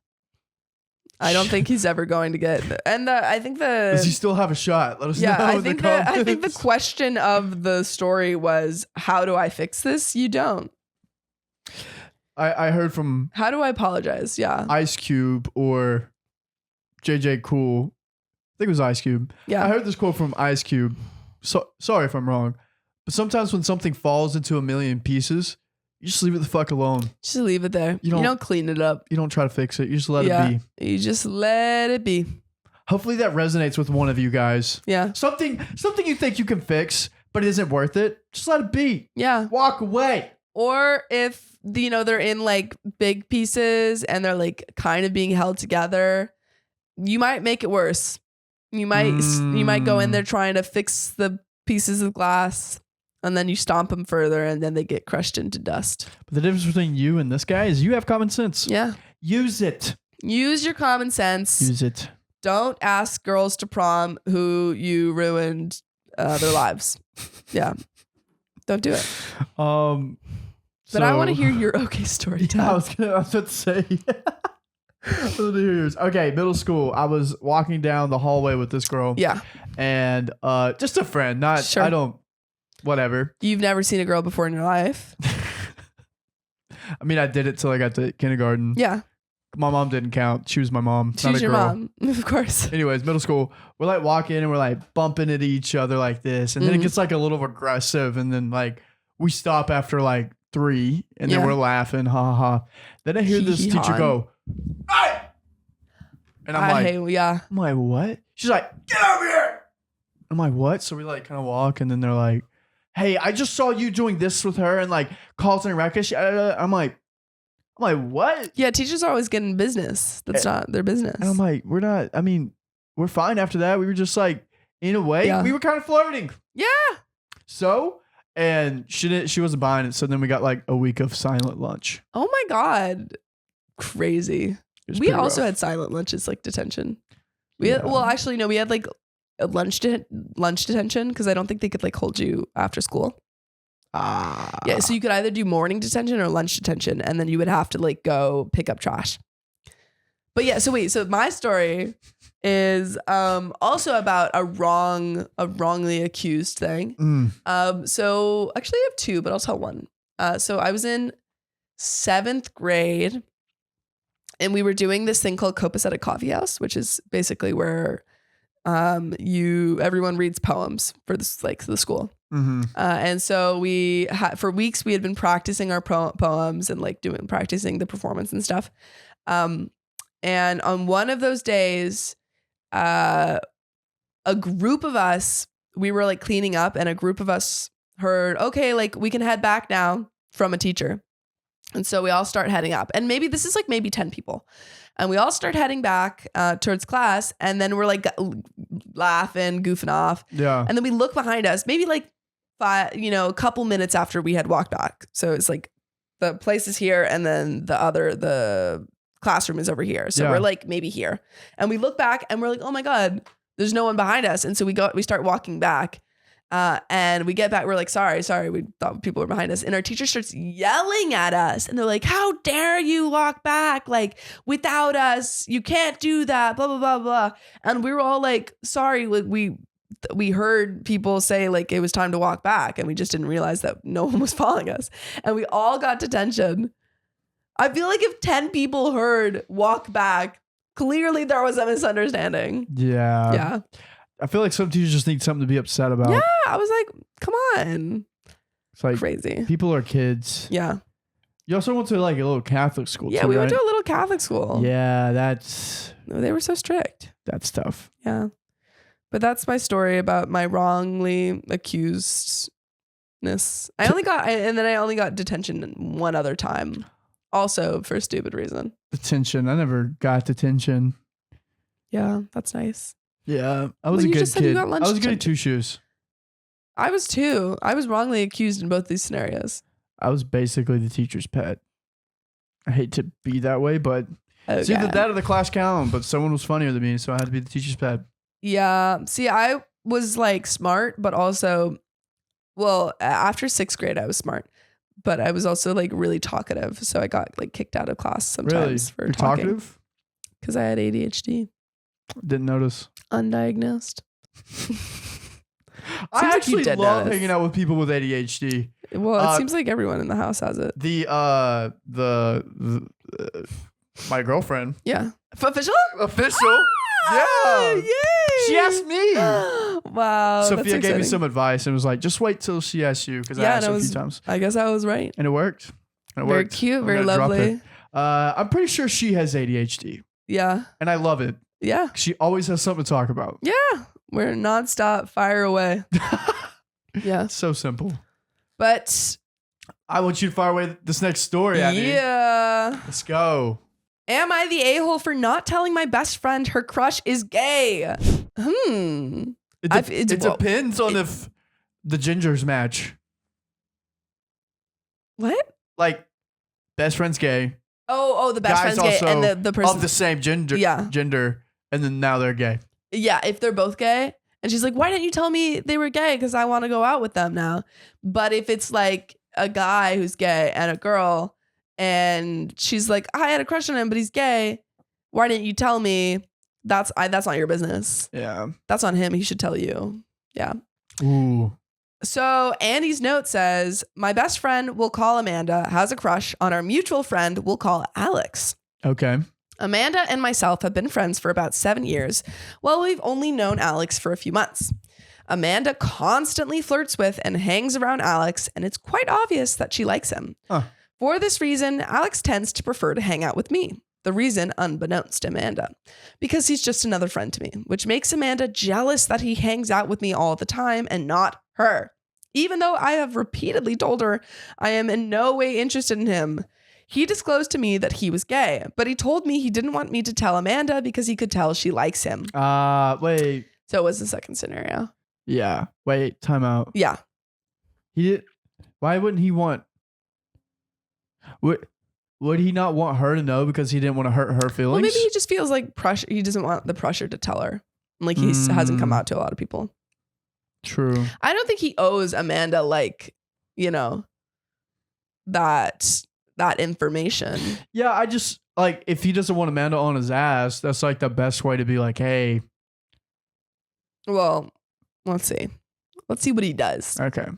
I don't think he's ever going to get. And I think does he still have a shot? Let us know. I think the question of the story was, how do I fix this? You don't. I heard from. How do I apologize? Yeah. Ice Cube or JJ Cool. I think it was Ice Cube. Yeah. I heard this quote from Ice Cube. So sorry if I'm wrong, but sometimes when something falls into a million pieces, you just leave it the fuck alone. Just leave it there. You don't clean it up. You don't try to fix it. You just let it be. You just let it be. Hopefully that resonates with one of you guys. Yeah. Something you think you can fix, but it isn't worth it. Just let it be. Yeah. Walk away. Or if, they're in like big pieces and they're like kind of being held together, you might make it worse. You might go in there trying to fix the pieces of glass, and then you stomp them further and then they get crushed into dust. But the difference between you and this guy is you have common sense. Yeah. Use it. Use your common sense. Use it. Don't ask girls to prom who you ruined their lives. Yeah. Don't do it. But I want to hear your okay story time. Yeah, I was about to say. Okay, middle school. I was walking down the hallway with this girl. Yeah. And just a friend. Whatever. You've never seen a girl before in your life. I mean, I did it till I got to kindergarten. Yeah. My mom didn't count. She was my mom. She's your mom, of course. Anyways, middle school. We're like walking and we're like bumping into each other like this. And then it gets like a little aggressive. And then like we stop after like 3 and then we're laughing. Ha ha ha. Then I hear this teacher go, "Hey!" And I'm like, what? She's like, "Get over here." I'm like, what? So we like kind of walk and then they're like, "Hey, I just saw you doing this with her and like Carlton and Rakesh." I'm like, what? Yeah, teachers are always getting business. That's not their business. And I'm like, we're not. I mean, we're fine after that. We were just like, in a way, we were kind of flirting. Yeah. So, and she wasn't buying it. So then we got like a week of silent lunch. Oh my God. Crazy. We also had silent lunches, like detention. We had like a lunch detention because I don't think they could like hold you after school. Yeah, so you could either do morning detention or lunch detention, and then you would have to like go pick up trash. But yeah, so my story is also about a wrongly accused thing. So actually I have 2, but I'll tell one. So I was in 7th grade and we were doing this thing called Copacetic Coffee House, which is basically where everyone reads poems for this, like the school. And so for weeks we had been practicing our poems and like practicing the performance and stuff. And on one of those days, a group of us, we were like cleaning up and a group of us heard, okay, like we can head back now from a teacher. And so we all start heading up, and maybe 10 people. And we all start heading back towards class, and then we're like laughing, goofing off. Yeah. And then we look behind us, maybe like a couple minutes after we had walked back. So it's like the place is here, and then the classroom is over here. So we're like maybe here. And we look back and we're like, oh my God, there's no one behind us. And so we start walking back. And we get back, we're like, sorry, we thought people were behind us. And our teacher starts yelling at us. And they're like, how dare you walk back? Like, without us, you can't do that, blah, blah, blah, blah. And we were all like, sorry, we heard people say like it was time to walk back. And we just didn't realize that no one was following us. And we all got detention. I feel like if 10 people heard walk back, clearly there was a misunderstanding. Yeah. Yeah. I feel like some teachers just need something to be upset about. Yeah, I was like, come on. It's like crazy. People are kids. Yeah. You also went to like a little Catholic school. Yeah, too, we right? went to a little Catholic school. Yeah, they were so strict. That's tough. Yeah. But that's my story about my wrongly accusedness. I only got detention one other time. Also for a stupid reason. Detention. I never got detention. Yeah, that's nice. Yeah, I was a good kid. I was good at 2 shoes. I was too. I was wrongly accused in both these scenarios. I was basically the teacher's pet. I hate to be that way, but it's either that or the class clown. But someone was funnier than me, so I had to be the teacher's pet. Yeah. See, I was like smart, but also, well, after 6th grade, I was smart, but I was also like really talkative. So I got like kicked out of class sometimes for talking. Talkative? Because I had ADHD. Didn't notice. Undiagnosed. I actually love hanging out with people with ADHD. Well, it seems like everyone in the house has it. My girlfriend. Yeah. Official? Yeah. Yay. She asked me. Wow. Sophia gave me some advice and was like, just wait till she asks you, because I asked her a few times. I guess I was right. And it worked. Very cute. Very lovely. I'm pretty sure she has ADHD. Yeah. And I love it. Yeah. She always has something to talk about. Yeah. We're nonstop, fire away. Yeah. So simple. But I want you to fire away this next story. Yeah. Let's go. Am I the a-hole for not telling my best friend her crush is gay? It depends on if the gingers match. What? Like, best friend's gay. Oh, the best friend's gay and the person of the same gender, and then now they're gay. Yeah, if they're both gay. And she's like, why didn't you tell me they were gay? Because I want to go out with them now. But if it's like a guy who's gay and a girl, and she's like, I had a crush on him, but he's gay. Why didn't you tell me? That's not your business. Yeah. That's on him. He should tell you. Yeah. Ooh. So Andy's note says, my best friend will call Amanda, has a crush on our mutual friend we'll call Alex. Okay. Amanda and myself have been friends for about 7 years, while we've only known Alex for a few months. Amanda constantly flirts with and hangs around Alex, and it's quite obvious that she likes him. Huh. For this reason, Alex tends to prefer to hang out with me. The reason, unbeknownst to Amanda, because he's just another friend to me, which makes Amanda jealous that he hangs out with me all the time and not her. Even though I have repeatedly told her I am in no way interested in him. He disclosed to me that he was gay, but he told me he didn't want me to tell Amanda because he could tell she likes him. Wait. So it was the second scenario. Yeah. Wait, time out. Yeah. He did. Why wouldn't he want? Would he not want her to know because he didn't want to hurt her feelings? Well, maybe he just feels like pressure. He doesn't want the pressure to tell her. Like he hasn't come out to a lot of people. True. I don't think he owes Amanda that information. Yeah, I just like if he doesn't want Amanda on his ass, that's like the best way to be like, hey. Well, let's see. Let's see what he does. Okay.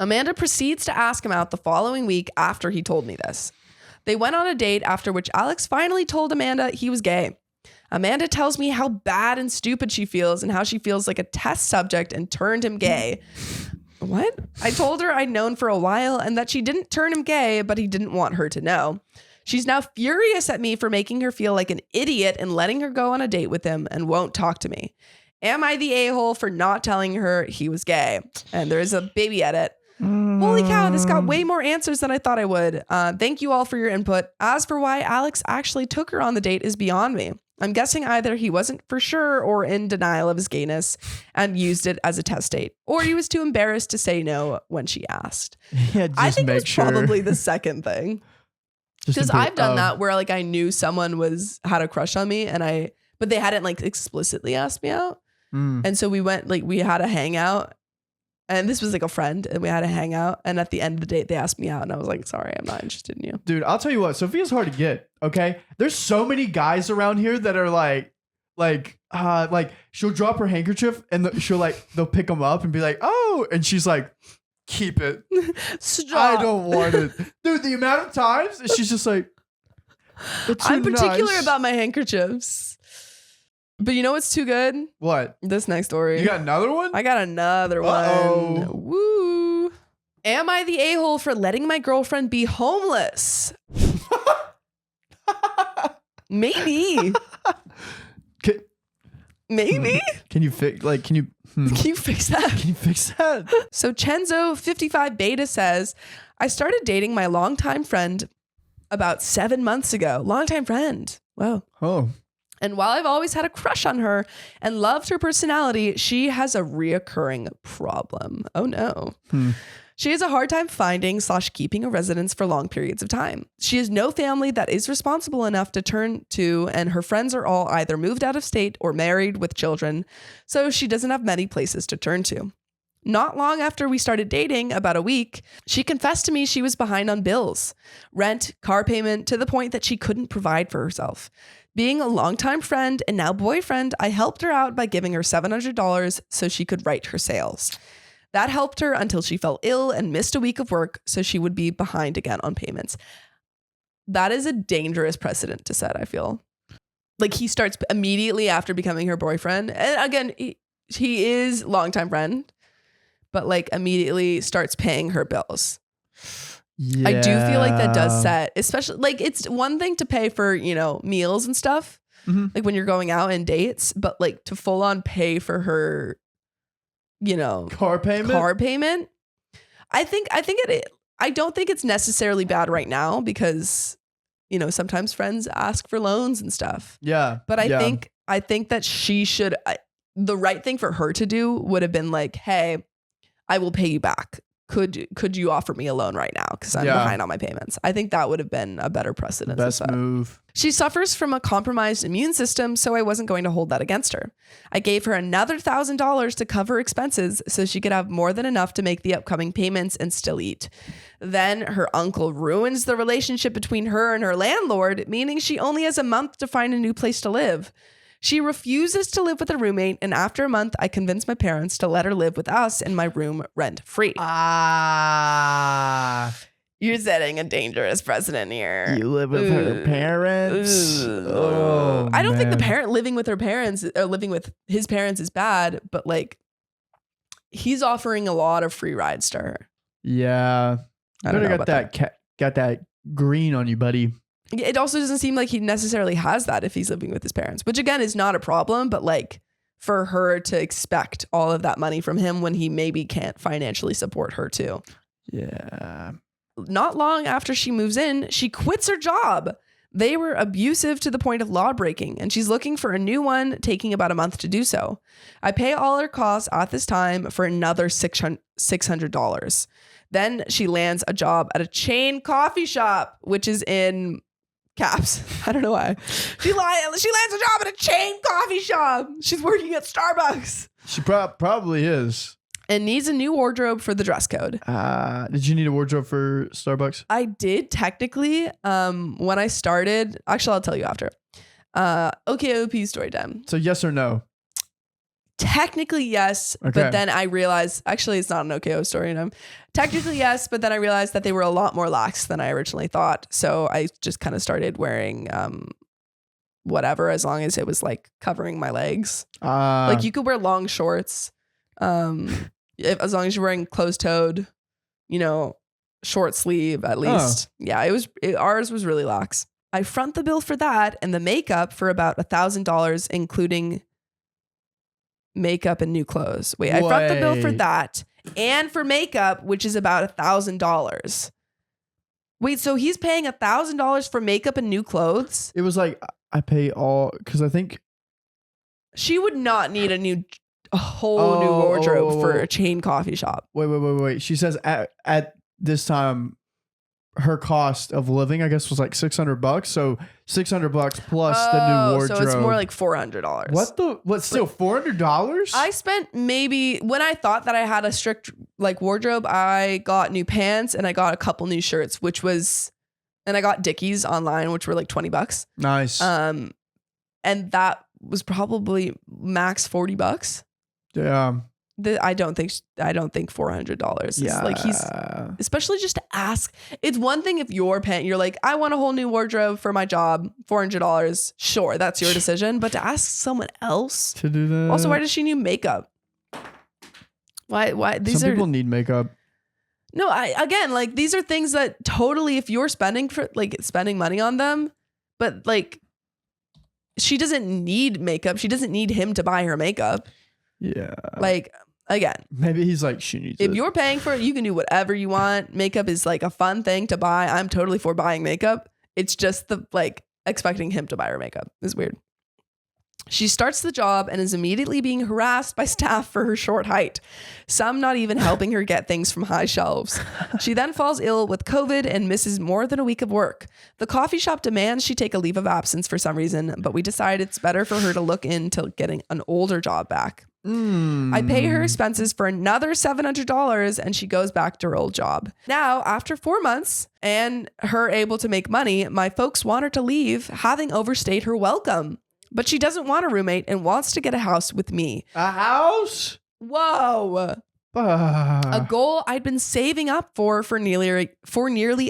Amanda proceeds to ask him out the following week after he told me this. They went on a date after which Alex finally told Amanda he was gay. Amanda tells me how bad and stupid she feels and how she feels like a test subject and turned him gay. What? I told her I'd known for a while and that she didn't turn him gay, but he didn't want her to know. She's now furious at me for making her feel like an idiot and letting her go on a date with him and won't talk to me. Am I the a-hole for not telling her he was gay? And there is a baby edit. Holy cow, this got way more answers than I thought I would. Thank you all for your input. As for why Alex actually took her on the date is beyond me. I'm guessing either he wasn't for sure or in denial of his gayness and used it as a test date, or he was too embarrassed to say no when she asked. Yeah, I think it was probably the second thing. Because I've done that where like I knew someone had a crush on me but they hadn't like explicitly asked me out. And so we had a hangout. And this was like a friend and we had a hangout. And at the end of the date, they asked me out and I was like, sorry, I'm not interested in you. Dude, I'll tell you what, Sophia's hard to get. Okay. There's so many guys around here that are like she'll drop her handkerchief and they'll pick them up and be like, oh, and she's like, keep it. Stop. I don't want it. Dude, the amount of times she's just like, I'm particular about my handkerchiefs. But you know what's too good? What? This next story. You got another one? I got another one. Woo. Am I the a-hole for letting my girlfriend be homeless? Maybe. Maybe. Can you fix Can you fix that? Can you fix that? So Chenzo55 Beta says, I started dating my longtime friend about 7 months ago. Longtime friend. Whoa. Oh. And while I've always had a crush on her and loved her personality, she has a reoccurring problem. Oh no. She has a hard time finding / keeping a residence for long periods of time. She has no family that is responsible enough to turn to, and her friends are all either moved out of state or married with children, so she doesn't have many places to turn to. Not long after we started dating, about a week, she confessed to me she was behind on bills, rent, car payment, to the point that she couldn't provide for herself. Being a longtime friend and now boyfriend, I helped her out by giving her $700 so she could write her sales. That helped her until she fell ill and missed a week of work, so she would be behind again on payments. That is a dangerous precedent to set, I feel. Like he starts immediately after becoming her boyfriend. And again, he is longtime friend, but like immediately starts paying her bills. Yeah. I do feel like that does set, especially like it's one thing to pay for, meals and stuff, like when you're going out and dates, but like to full on pay for her, car payment. I think I don't think it's necessarily bad right now because, you know, sometimes friends ask for loans and stuff. Yeah. But I think that she should, the right thing for her to do would have been like, hey, I will pay you back. Could you offer me a loan right now? Because I'm behind on my payments. I think that would have been a better precedent. Best move. She suffers from a compromised immune system, so I wasn't going to hold that against her. I gave her another $1,000 to cover expenses so she could have more than enough to make the upcoming payments and still eat. Then her uncle ruins the relationship between her and her landlord, meaning she only has a month to find a new place to live. She refuses to live with a roommate, and after a month, I convinced my parents to let her live with us in my room rent-free. You're setting a dangerous precedent here. You live with her parents? Oh, I don't think the parent living with her parents, or living with his parents is bad, but like, he's offering a lot of free rides to her. Yeah. I don't know got that green on you, buddy. It also doesn't seem like he necessarily has that if he's living with his parents, which again is not a problem, but like for her to expect all of that money from him when he maybe can't financially support her too. Yeah. Not long after she moves in, she quits her job. They were abusive to the point of law breaking, and she's looking for a new one, taking about a month to do so. I pay all her costs at this time for another $600. Then she lands a job at a chain coffee shop, which is in caps. I don't know why. She lands a job at a chain coffee shop. She's working at Starbucks. She probably is. And needs a new wardrobe for the dress code. Did you need a wardrobe for Starbucks? I did technically. When I started, actually, I'll tell you after. OKOP story time. So yes or no? Technically, yes. Okay. But then I realized, actually, it's not an OKO story. Technically, yes. But then I realized that they were a lot more lax than I originally thought. So I just kind of started wearing whatever, as long as it was like covering my legs. Like you could wear long shorts. As long as you're wearing closed-toed, you know, short sleeve at least. Yeah, ours was really lax. I front the bill for that and the makeup for about $1,000, including makeup and new clothes. I front the bill for that and for makeup, which is about $1,000. Wait, so he's paying $1,000 for makeup and new clothes? It was like, I pay all, because I think she would not need a whole new wardrobe for a chain coffee shop. Wait. She says at this time, her cost of living, I guess, was like $600. So $600 plus the new wardrobe. So it's more like $400. What's still $400? I spent maybe, when I thought that I had a strict like wardrobe, I got new pants and I got a couple new shirts, and I got Dickies online, which were like $20. Nice. And that was probably max $40. Yeah. I don't think $400 is like, he's, especially just to ask. It's one thing if you're like, I want a whole new wardrobe for my job, $400. Sure, that's your decision. But to ask someone else to do that. Also, why does she need makeup? Why? Some people need makeup. No, like these are things that totally, if you're spending money on them, but like she doesn't need makeup. She doesn't need him to buy her makeup. Yeah. Like, again, maybe he's like, she needs it. If you're paying for it, you can do whatever you want. Makeup is like a fun thing to buy. I'm totally for buying makeup. It's just the like expecting him to buy her makeup is weird. She starts the job and is immediately being harassed by staff for her short height, some not even helping her get things from high shelves. She then falls ill with COVID and misses more than a week of work. The coffee shop demands she take a leave of absence for some reason, but we decide it's better for her to look into getting an older job back. I pay her expenses for another $700 and she goes back to her old job. Now, after 4 months and her able to make money, my folks want her to leave, having overstayed her welcome. But she doesn't want a roommate and wants to get a house with me. A house? Whoa. A goal I'd been saving up for nearly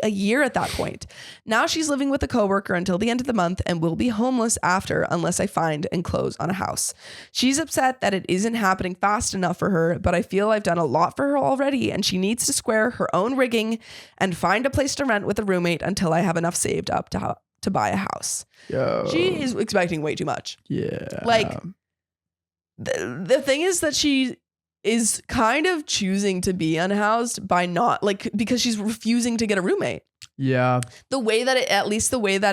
a year at that point. Now she's living with a coworker until the end of the month and will be homeless after unless I find and close on a house. She's upset that it isn't happening fast enough for her, but I feel I've done a lot for her already and she needs to square her own rigging and find a place to rent with a roommate until I have enough saved up to buy a house. Yo. She is expecting way too much. Yeah. Like the thing is that she is kind of choosing to be unhoused by not like because she's refusing to get a roommate. Yeah. The way that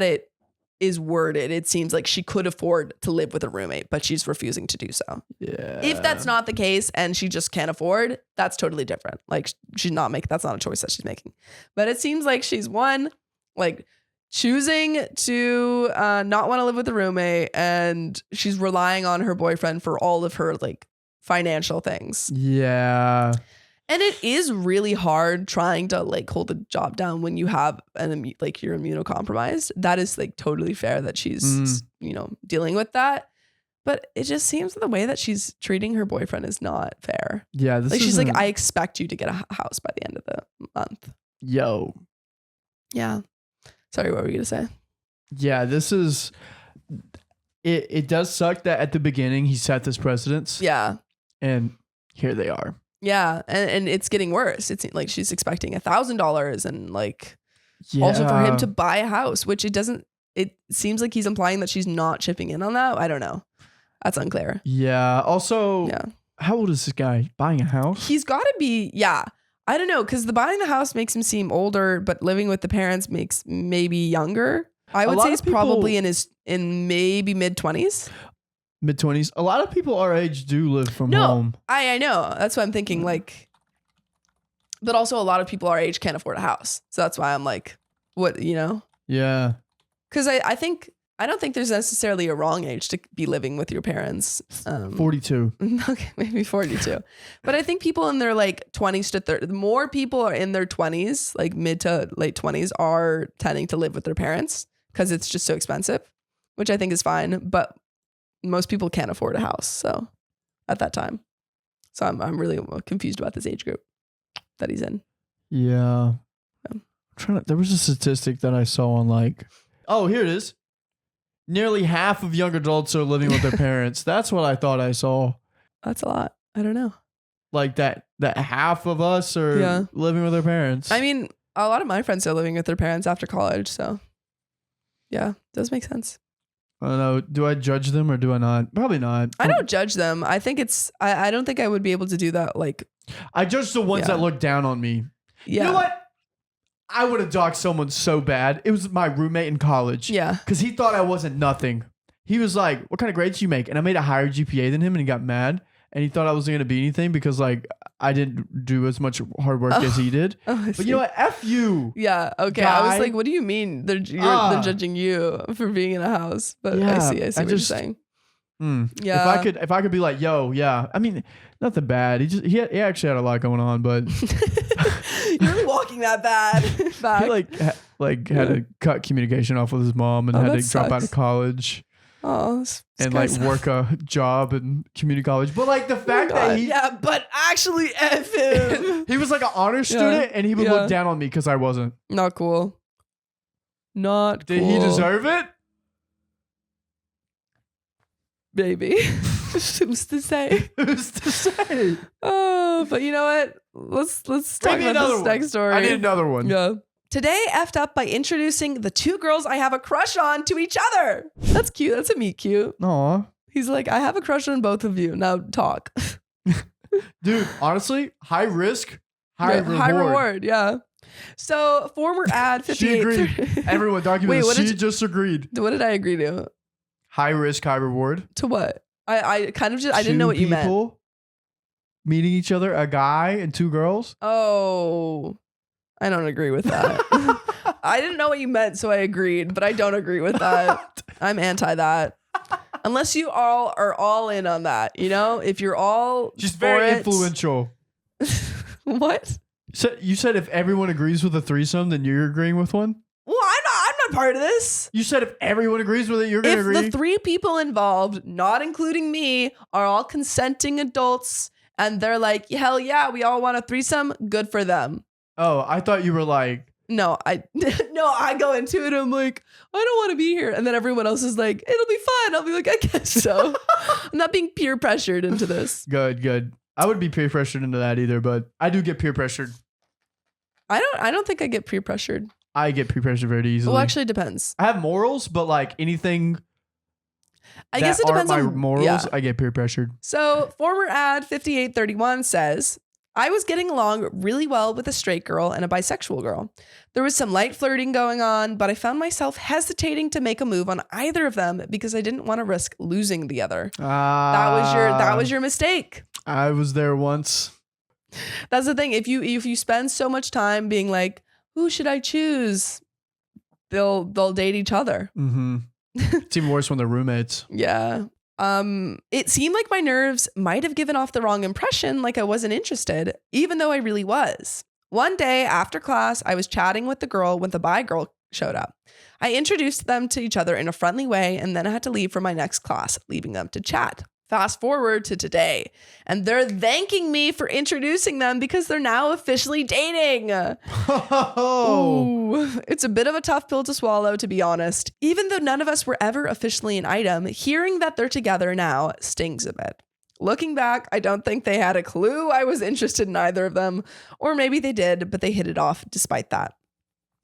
it is worded, it seems like she could afford to live with a roommate, but she's refusing to do so. Yeah. If that's not the case and she just can't afford, that's totally different. Like that's not a choice that she's making. But it seems like she's like choosing to not want to live with a roommate, and she's relying on her boyfriend for all of her like financial things. Yeah. And it is really hard trying to like hold a job down when you have like you're immunocompromised. That is like totally fair that she's, dealing with that. But it just seems the way that she's treating her boyfriend is not fair. Yeah. Like she's like, I expect you to get a house by the end of the month. Yo. Yeah. Sorry, what were you going to say? Yeah, this is, it does suck that at the beginning he set this precedence. Yeah. And here they are. Yeah, and it's getting worse. It's like she's expecting $1,000 and like also for him to buy a house, which it seems like he's implying that she's not chipping in on that. I don't know. That's unclear. Yeah. Also, how old is this guy buying a house? He's got to be, I don't know, because the buying the house makes him seem older, but living with the parents makes maybe younger. I would say he's probably in maybe mid-20s. Mid-20s. A lot of people our age do live from home. I know. That's what I'm thinking. Like, but also a lot of people our age can't afford a house. So that's why I'm like, what, Yeah. Because I don't think there's necessarily a wrong age to be living with your parents. 42. Okay, maybe 42. But I think people in their like 20s to 30, more people are in their 20s, like mid to late 20s are tending to live with their parents because it's just so expensive, which I think is fine. But most people can't afford a house. So at that time. So I'm really confused about this age group that he's in. Yeah. There was a statistic that I saw on here it is. Nearly half of young adults are living with their parents. That's what I thought I saw. That's a lot. I don't know. Like that half of us are living with their parents. I mean, a lot of my friends are living with their parents after college. So yeah, it does make sense. I don't know. Do I judge them or do I not? Probably not. I don't judge them. I think I don't think I would be able to do that. Like, I judge the ones that look down on me. Yeah. You know what? I would have doxed someone so bad. It was my roommate in college. Yeah. Because he thought I wasn't nothing. He was like, what kind of grades do you make? And I made a higher GPA than him and he got mad. And he thought I wasn't going to be anything because I didn't do as much hard work as he did. But you know what? F you. Yeah. Okay. Guy. I was like, what do you mean? They're judging you for being in a house. But I see what you're saying. Yeah. If I could be like, yo, yeah. I mean, nothing bad. He actually had a lot going on, but you're really walking that bad. He had to cut communication off with his mom and had to drop out of college. Oh, and work a job in community college. But the fact that but actually F him. He was like an honor student and he would look down on me because I wasn't. Not cool. Did he deserve it? Maybe. Who's to say? Who's to say? Oh, but you know what? Let's talk about this next story. I need another one. Yeah. Today effed up by introducing the two girls I have a crush on to each other. That's cute. That's a meet cute. Aw. He's like, I have a crush on both of you. Now talk. Dude, honestly, high risk, high reward. High reward, yeah. So former ad 58. She agreed. Everyone documented. She just agreed. What did I agree to? High risk, high reward. To what? I kind of just, I didn't know what you meant. Two people meeting each other, a guy and two girls. Oh, I don't agree with that. I didn't know what you meant, so I agreed, but I don't agree with that. I'm anti that. Unless you all are all in on that, if you're all just very influential. What? So you said if everyone agrees with a threesome, then you're agreeing with one? Well, I'm not part of this. You said if everyone agrees with it, you're going to agree? If the three people involved, not including me, are all consenting adults and they're like, hell yeah, we all want a threesome, good for them. Oh, I thought you were like... No, I go into it. I'm like, I don't want to be here. And then everyone else is like, it'll be fun. I'll be like, I guess so. I'm not being peer pressured into this. Good. I wouldn't be peer pressured into that either, but I do get peer pressured. I don't think I get peer pressured. I get peer pressured very easily. Well, actually, it depends. I have morals, but anything I guess it depends my on morals. I get peer pressured. So former ad 5831 says, I was getting along really well with a straight girl and a bisexual girl. There was some light flirting going on, but I found myself hesitating to make a move on either of them because I didn't want to risk losing the other. That was your mistake. I was there once. That's the thing. If you spend so much time being like, who should I choose? They'll date each other. Mm-hmm. It's even worse when they're roommates. Yeah. It seemed like my nerves might have given off the wrong impression, like I wasn't interested, even though I really was. One day after class, I was chatting with the girl when the bi girl showed up. I introduced them to each other in a friendly way, and then I had to leave for my next class, leaving them to chat. Fast forward to today, and they're thanking me for introducing them because they're now officially dating. Ooh, it's a bit of a tough pill to swallow, to be honest. Even though none of us were ever officially an item, hearing that they're together now stings a bit. Looking back, I don't think they had a clue I was interested in either of them, or maybe they did, but they hit it off despite that.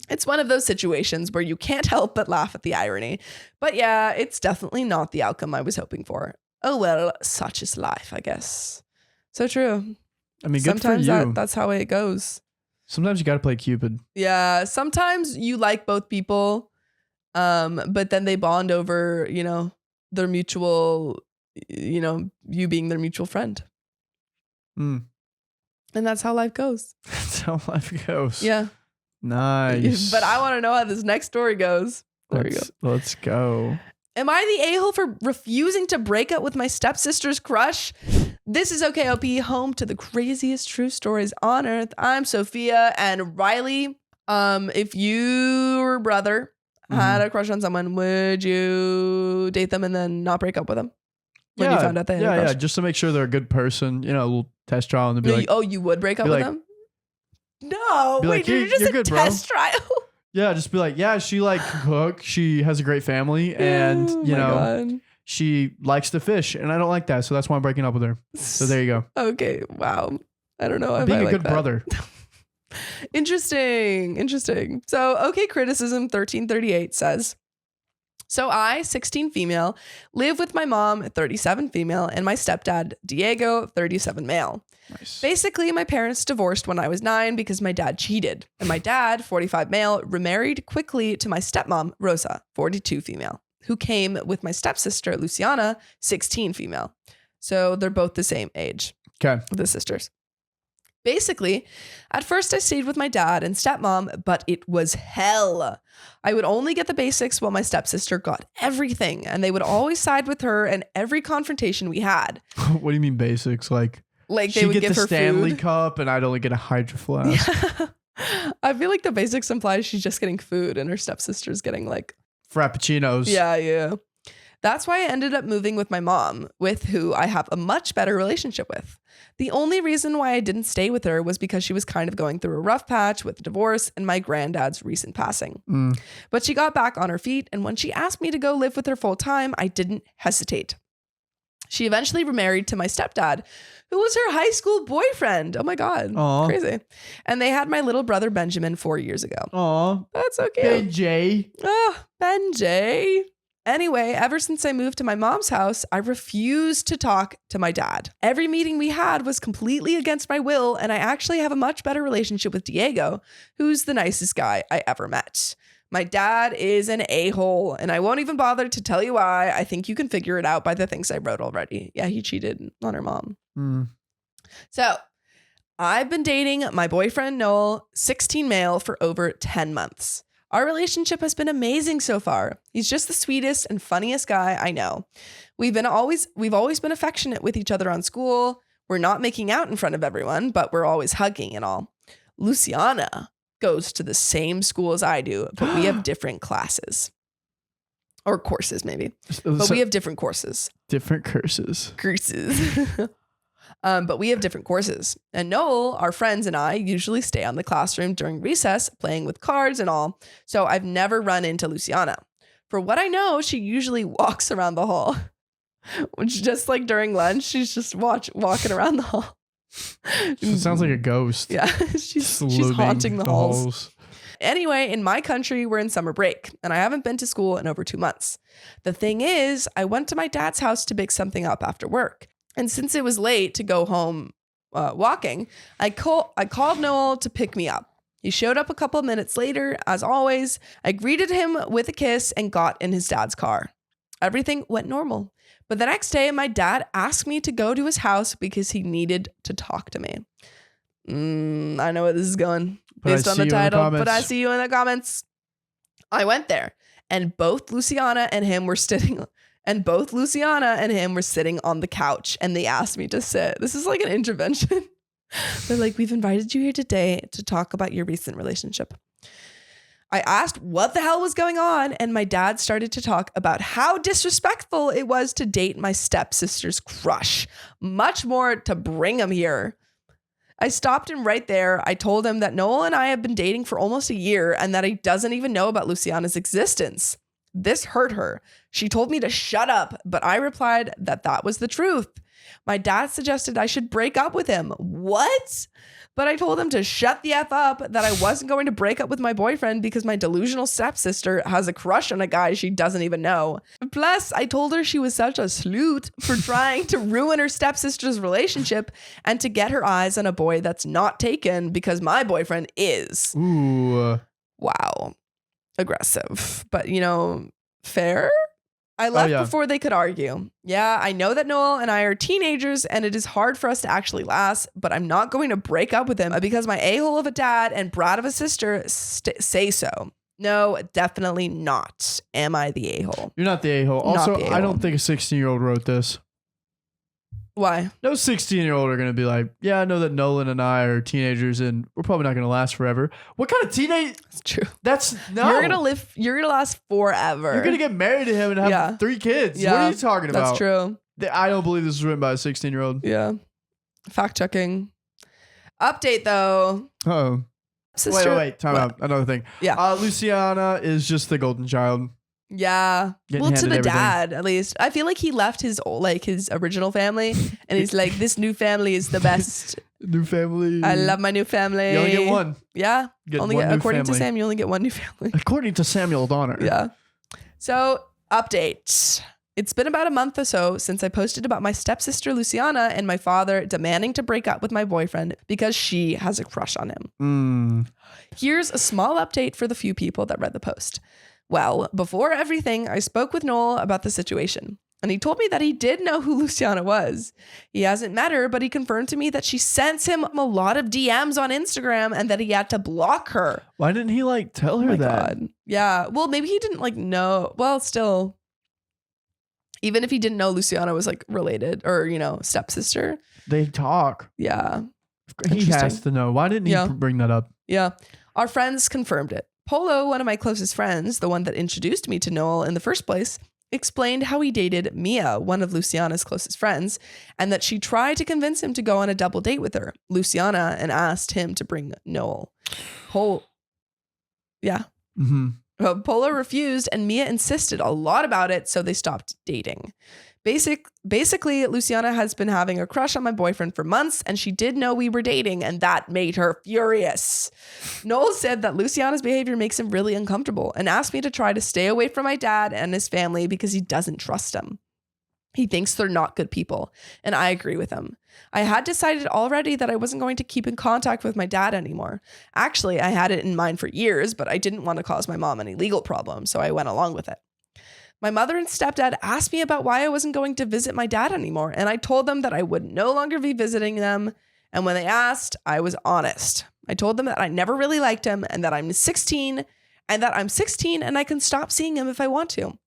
It's one of those situations where you can't help but laugh at the irony. But yeah, it's definitely not the outcome I was hoping for. Oh, well, such is life, I guess. So true. I mean, good sometimes for you. That's how it goes. Sometimes you got to play Cupid. Yeah. Sometimes you like both people, but then they bond over, their mutual, you being their mutual friend. And that's how life goes. That's how life goes. Yeah. Nice. But I want to know how this next story goes. Let's go. Am I the a-hole for refusing to break up with my stepsister's crush? This is OKOP, home to the craziest true stories on earth. I'm Sophia, and Riley. If your brother had a crush on someone, would you date them and then not break up with them? When you found out they had a crush? Yeah, just to make sure they're a good person. A little test trial, and they'd be like, oh, you would break up with them? No, wait, did you just say test trial? Yeah, just be like, yeah, she can cook. She has a great family, and God. She likes to fish, and I don't like that, so that's why I'm breaking up with her. So there you go. Okay, wow. I don't know. Being a good brother. Interesting. So, OK Criticism 1338 says, so I, 16 female, live with my mom, 37 female, and my stepdad, Diego, 37 male. Nice. Basically, my parents divorced when I was 9 because my dad cheated. And my dad, 45 male, remarried quickly to my stepmom, Rosa, 42 female, who came with my stepsister, Luciana, 16 female. So they're both the same age. Okay. The sisters. Basically, at first I stayed with my dad and stepmom, but it was hell. I would only get the basics while my stepsister got everything, and they would always side with her in every confrontation we had. What do you mean basics? Like they would give her Stanley food. Cup, and I'd only get a Hydro Flask. Yeah. I feel like the basics implies she's just getting food, and her stepsister's getting like Frappuccinos. Yeah. That's why I ended up moving with my mom, with who I have a much better relationship with. The only reason why I didn't stay with her was because she was kind of going through a rough patch with a divorce and my granddad's recent passing. But she got back on her feet, and when she asked me to go live with her full time, I didn't hesitate. She eventually remarried to my stepdad, who was her high school boyfriend. Oh my God. Aww. Crazy. And they had my little brother Benjamin 4 years ago. Aw. That's so cute. Benjay. Oh, Benjay. Anyway, ever since I moved to my mom's house, I refused to talk to my dad. Every meeting we had was completely against my will, and I actually have a much better relationship with Diego, who's the nicest guy I ever met. My dad is an a-hole, and I won't even bother to tell you why. I think you can figure it out by the things I wrote already. Yeah, he cheated on her mom. So I've been dating my boyfriend, Noel, 16 male, for over 10 months. Our relationship has been amazing so far. He's just the sweetest and funniest guy I know. We've always been affectionate with each other on school. We're not making out in front of everyone, but we're always hugging and all. Luciana goes to the same school as I do, but we have different classes. Or courses, maybe. But we have different courses. Different curses. But we have different courses. And Noel, our friends, and I usually stay on the classroom during recess, playing with cards and all. So I've never run into Luciana. For what I know, she usually walks around the hall. Which just like during lunch, she's just walking around the hall. It sounds like a ghost. Yeah, she's haunting the halls. Anyway, in my country, we're in summer break and I haven't been to school in over 2 months. The thing is, I went to my dad's house to pick something up after work. And since it was late to go home walking, I called Noel to pick me up. He showed up a couple of minutes later, as always. I greeted him with a kiss and got in his dad's car. Everything went normal. But the next day, my dad asked me to go to his house because he needed to talk to me. I know where this is going based on the title, but I see you in the comments. I went there and both Luciana and him were sitting on the couch and they asked me to sit. This is like an intervention. They're like, we've invited you here today to talk about your recent relationship. I asked what the hell was going on, and my dad started to talk about how disrespectful it was to date my stepsister's crush. Much more to bring him here. I stopped him right there. I told him that Noel and I have been dating for almost a year and that he doesn't even know about Luciana's existence. This hurt her. She told me to shut up, but I replied that was the truth. My dad suggested I should break up with him. What? But I told him to shut the F up, that I wasn't going to break up with my boyfriend because my delusional stepsister has a crush on a guy she doesn't even know. Plus, I told her she was such a sleut for trying to ruin her stepsister's relationship and to get her eyes on a boy that's not taken because my boyfriend is. Ooh. Wow. Aggressive. But, fair? I left before they could argue. Yeah, I know that Noel and I are teenagers and it is hard for us to actually last, but I'm not going to break up with him because my a-hole of a dad and brat of a sister say so. No, definitely not. Am I the a-hole? You're not the a-hole. Also, I don't think a 16-year-old wrote this. Why? No 16-year-old are going to be like, yeah, I know that Nolan and I are teenagers and we're probably not going to last forever. What kind of teenage? That's true. No. You're going to last forever. You're going to get married to him and have 3 kids. Yeah. What are you talking about? That's true. I don't believe this was written by a 16-year-old. Yeah. Fact checking. Update though. Uh-oh. Sister. Wait. Time out. Another thing. Yeah. Luciana is just the golden child. Yeah. Well, to the dad, at least. I feel like he left his original family and he's like, this new family is the best. New family. I love my new family. You only get one. Yeah. According to Sam, you only get one new family. According to Samuel Donner. Yeah. So, update. It's been about a month or so since I posted about my stepsister Luciana and my father demanding to break up with my boyfriend because she has a crush on him. Here's a small update for the few people that read the post. Well, before everything, I spoke with Noel about the situation, and he told me that he did know who Luciana was. He hasn't met her, but he confirmed to me that she sends him a lot of DMs on Instagram and that he had to block her. Why didn't he tell her that? God. Yeah. Well, maybe he didn't know. Well, still, even if he didn't know Luciana was related or, stepsister. They talk. Yeah. He has to know. Why didn't he bring that up? Yeah. Our friends confirmed it. Polo, one of my closest friends, the one that introduced me to Noel in the first place, explained how he dated Mia, one of Luciana's closest friends, and that she tried to convince him to go on a double date with her, Luciana, and asked him to bring Noel. Polo refused, and Mia insisted a lot about it, so they stopped dating. Basically, Luciana has been having a crush on my boyfriend for months, and she did know we were dating, and that made her furious. Noel said that Luciana's behavior makes him really uncomfortable and asked me to try to stay away from my dad and his family because he doesn't trust them. He thinks they're not good people, and I agree with him. I had decided already that I wasn't going to keep in contact with my dad anymore. Actually, I had it in mind for years, but I didn't want to cause my mom any legal problems, so I went along with it. My mother and stepdad asked me about why I wasn't going to visit my dad anymore, and I told them that I would no longer be visiting them, and when they asked, I was honest. I told them that I never really liked him, and that I'm 16, and I can stop seeing him if I want to.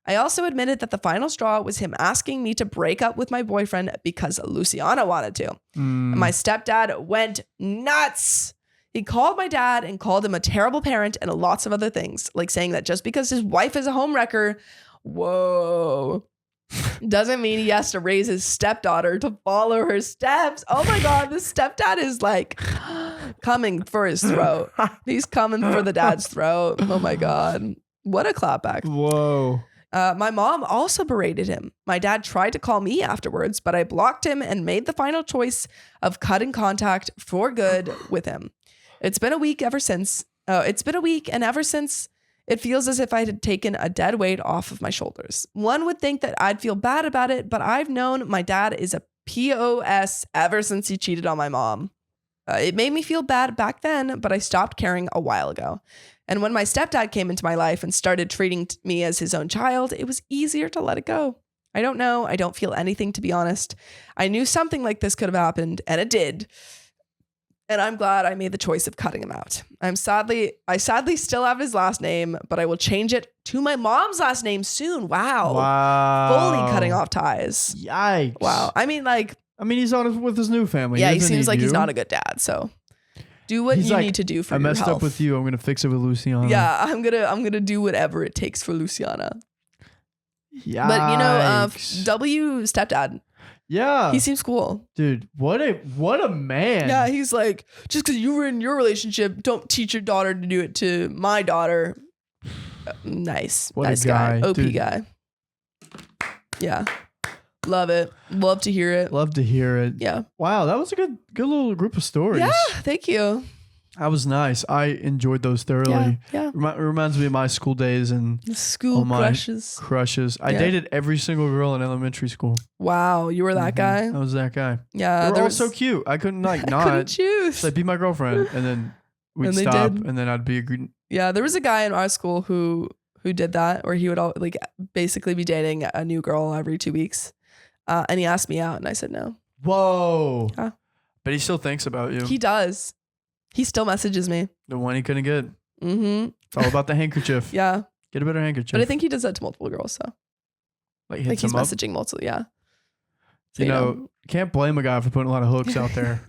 I also admitted that the final straw was him asking me to break up with my boyfriend because Luciana wanted to. And my stepdad went nuts. He called my dad and called him a terrible parent and lots of other things, like saying that just because his wife is a homewrecker, doesn't mean he has to raise his stepdaughter to follow her steps. Oh my God, this stepdad is coming for his throat. He's coming for the dad's throat. Oh my God. What a clapback. Whoa. My mom also berated him. My dad tried to call me afterwards, but I blocked him and made the final choice of cutting contact for good with him. It's been a week ever since, Oh, it's been a week, and ever since, it feels as if I had taken a dead weight off of my shoulders. One would think that I'd feel bad about it, but I've known my dad is a POS ever since he cheated on my mom. It made me feel bad back then, but I stopped caring a while ago. And when my stepdad came into my life and started treating me as his own child, it was easier to let it go. I don't know. I don't feel anything, to be honest. I knew something like this could have happened, and it did. And I'm glad I made the choice of cutting him out. I sadly still have his last name, but I will change it to my mom's last name soon. Wow. Fully cutting off ties. Yikes. Wow. I mean, he's on with his new family. Yeah, he seems like he's not a good dad, so do what you need to do for your health. I messed up with you. I'm going to fix it with Luciana. Yeah, I'm going to do whatever it takes for Luciana. Yeah. But W stepdad. Yeah. He seems cool. Dude, what a man. Yeah, he's like, just because you were in your relationship, don't teach your daughter to do it to my daughter. Nice. What nice a guy. OP Dude. guy. Yeah. Love it. Love to hear it. Love to hear it. Yeah. Wow, that was a good little group of stories. Yeah, thank you. That was nice. I enjoyed those thoroughly. Yeah. It reminds me of my school days and the school crushes. I dated every single girl in elementary school. Wow, you were that guy? I was that guy. Yeah. They were all so cute. I couldn't not. Couldn't choose. So I'd be my girlfriend, and then we'd And stop, and then I'd be a Yeah, there was a guy in our school who did that, where he would basically be dating a new girl every 2 weeks. And he asked me out, and I said no. Whoa. Yeah. But he still thinks about you. He does. He still messages me. The one he couldn't get. Mm-hmm. It's all about the handkerchief. Yeah. Get a better handkerchief. But I think he does that to multiple girls, so. He's messaging multiple, yeah. So, you can't blame a guy for putting a lot of hooks out there.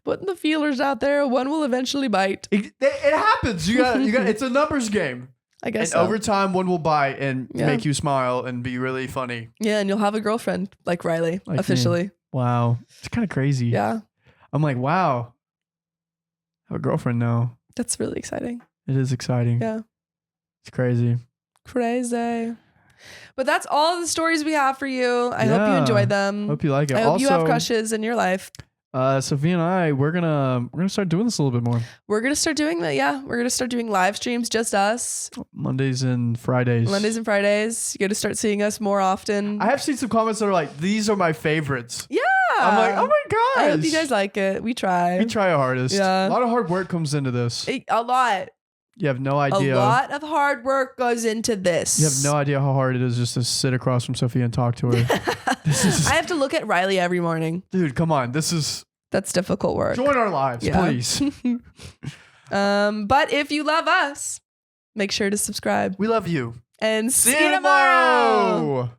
Putting the feelers out there, one will eventually bite. It happens. You got. It's a numbers game. I guess. And over time, one will bite and make you smile and be really funny. Yeah, and you'll have a girlfriend like Riley, officially. Me. Wow, it's kind of crazy. Yeah. I'm like, wow, I have a girlfriend now. That's really exciting. It is exciting. Yeah. It's crazy. Crazy. But that's all the stories we have for you. I hope you enjoyed them. Hope you like it. I hope you have crushes in your life. Sophia and I, we're gonna start doing this a little bit more. We're gonna start doing that. Yeah, we're gonna start doing live streams, just us. Mondays and Fridays. You're gonna start seeing us more often. I have seen some comments that are like, "These are my favorites." Yeah. I'm like, oh my god. I hope you guys like it. We try. We try our hardest. Yeah. A lot of hard work comes into this. A lot. You have no idea. A lot of hard work goes into this. You have no idea how hard it is just to sit across from Sophia and talk to her. I have to look at Riley every morning. Dude, come on. That's difficult work. Join our lives, please. But if you love us, make sure to subscribe. We love you. And see you tomorrow.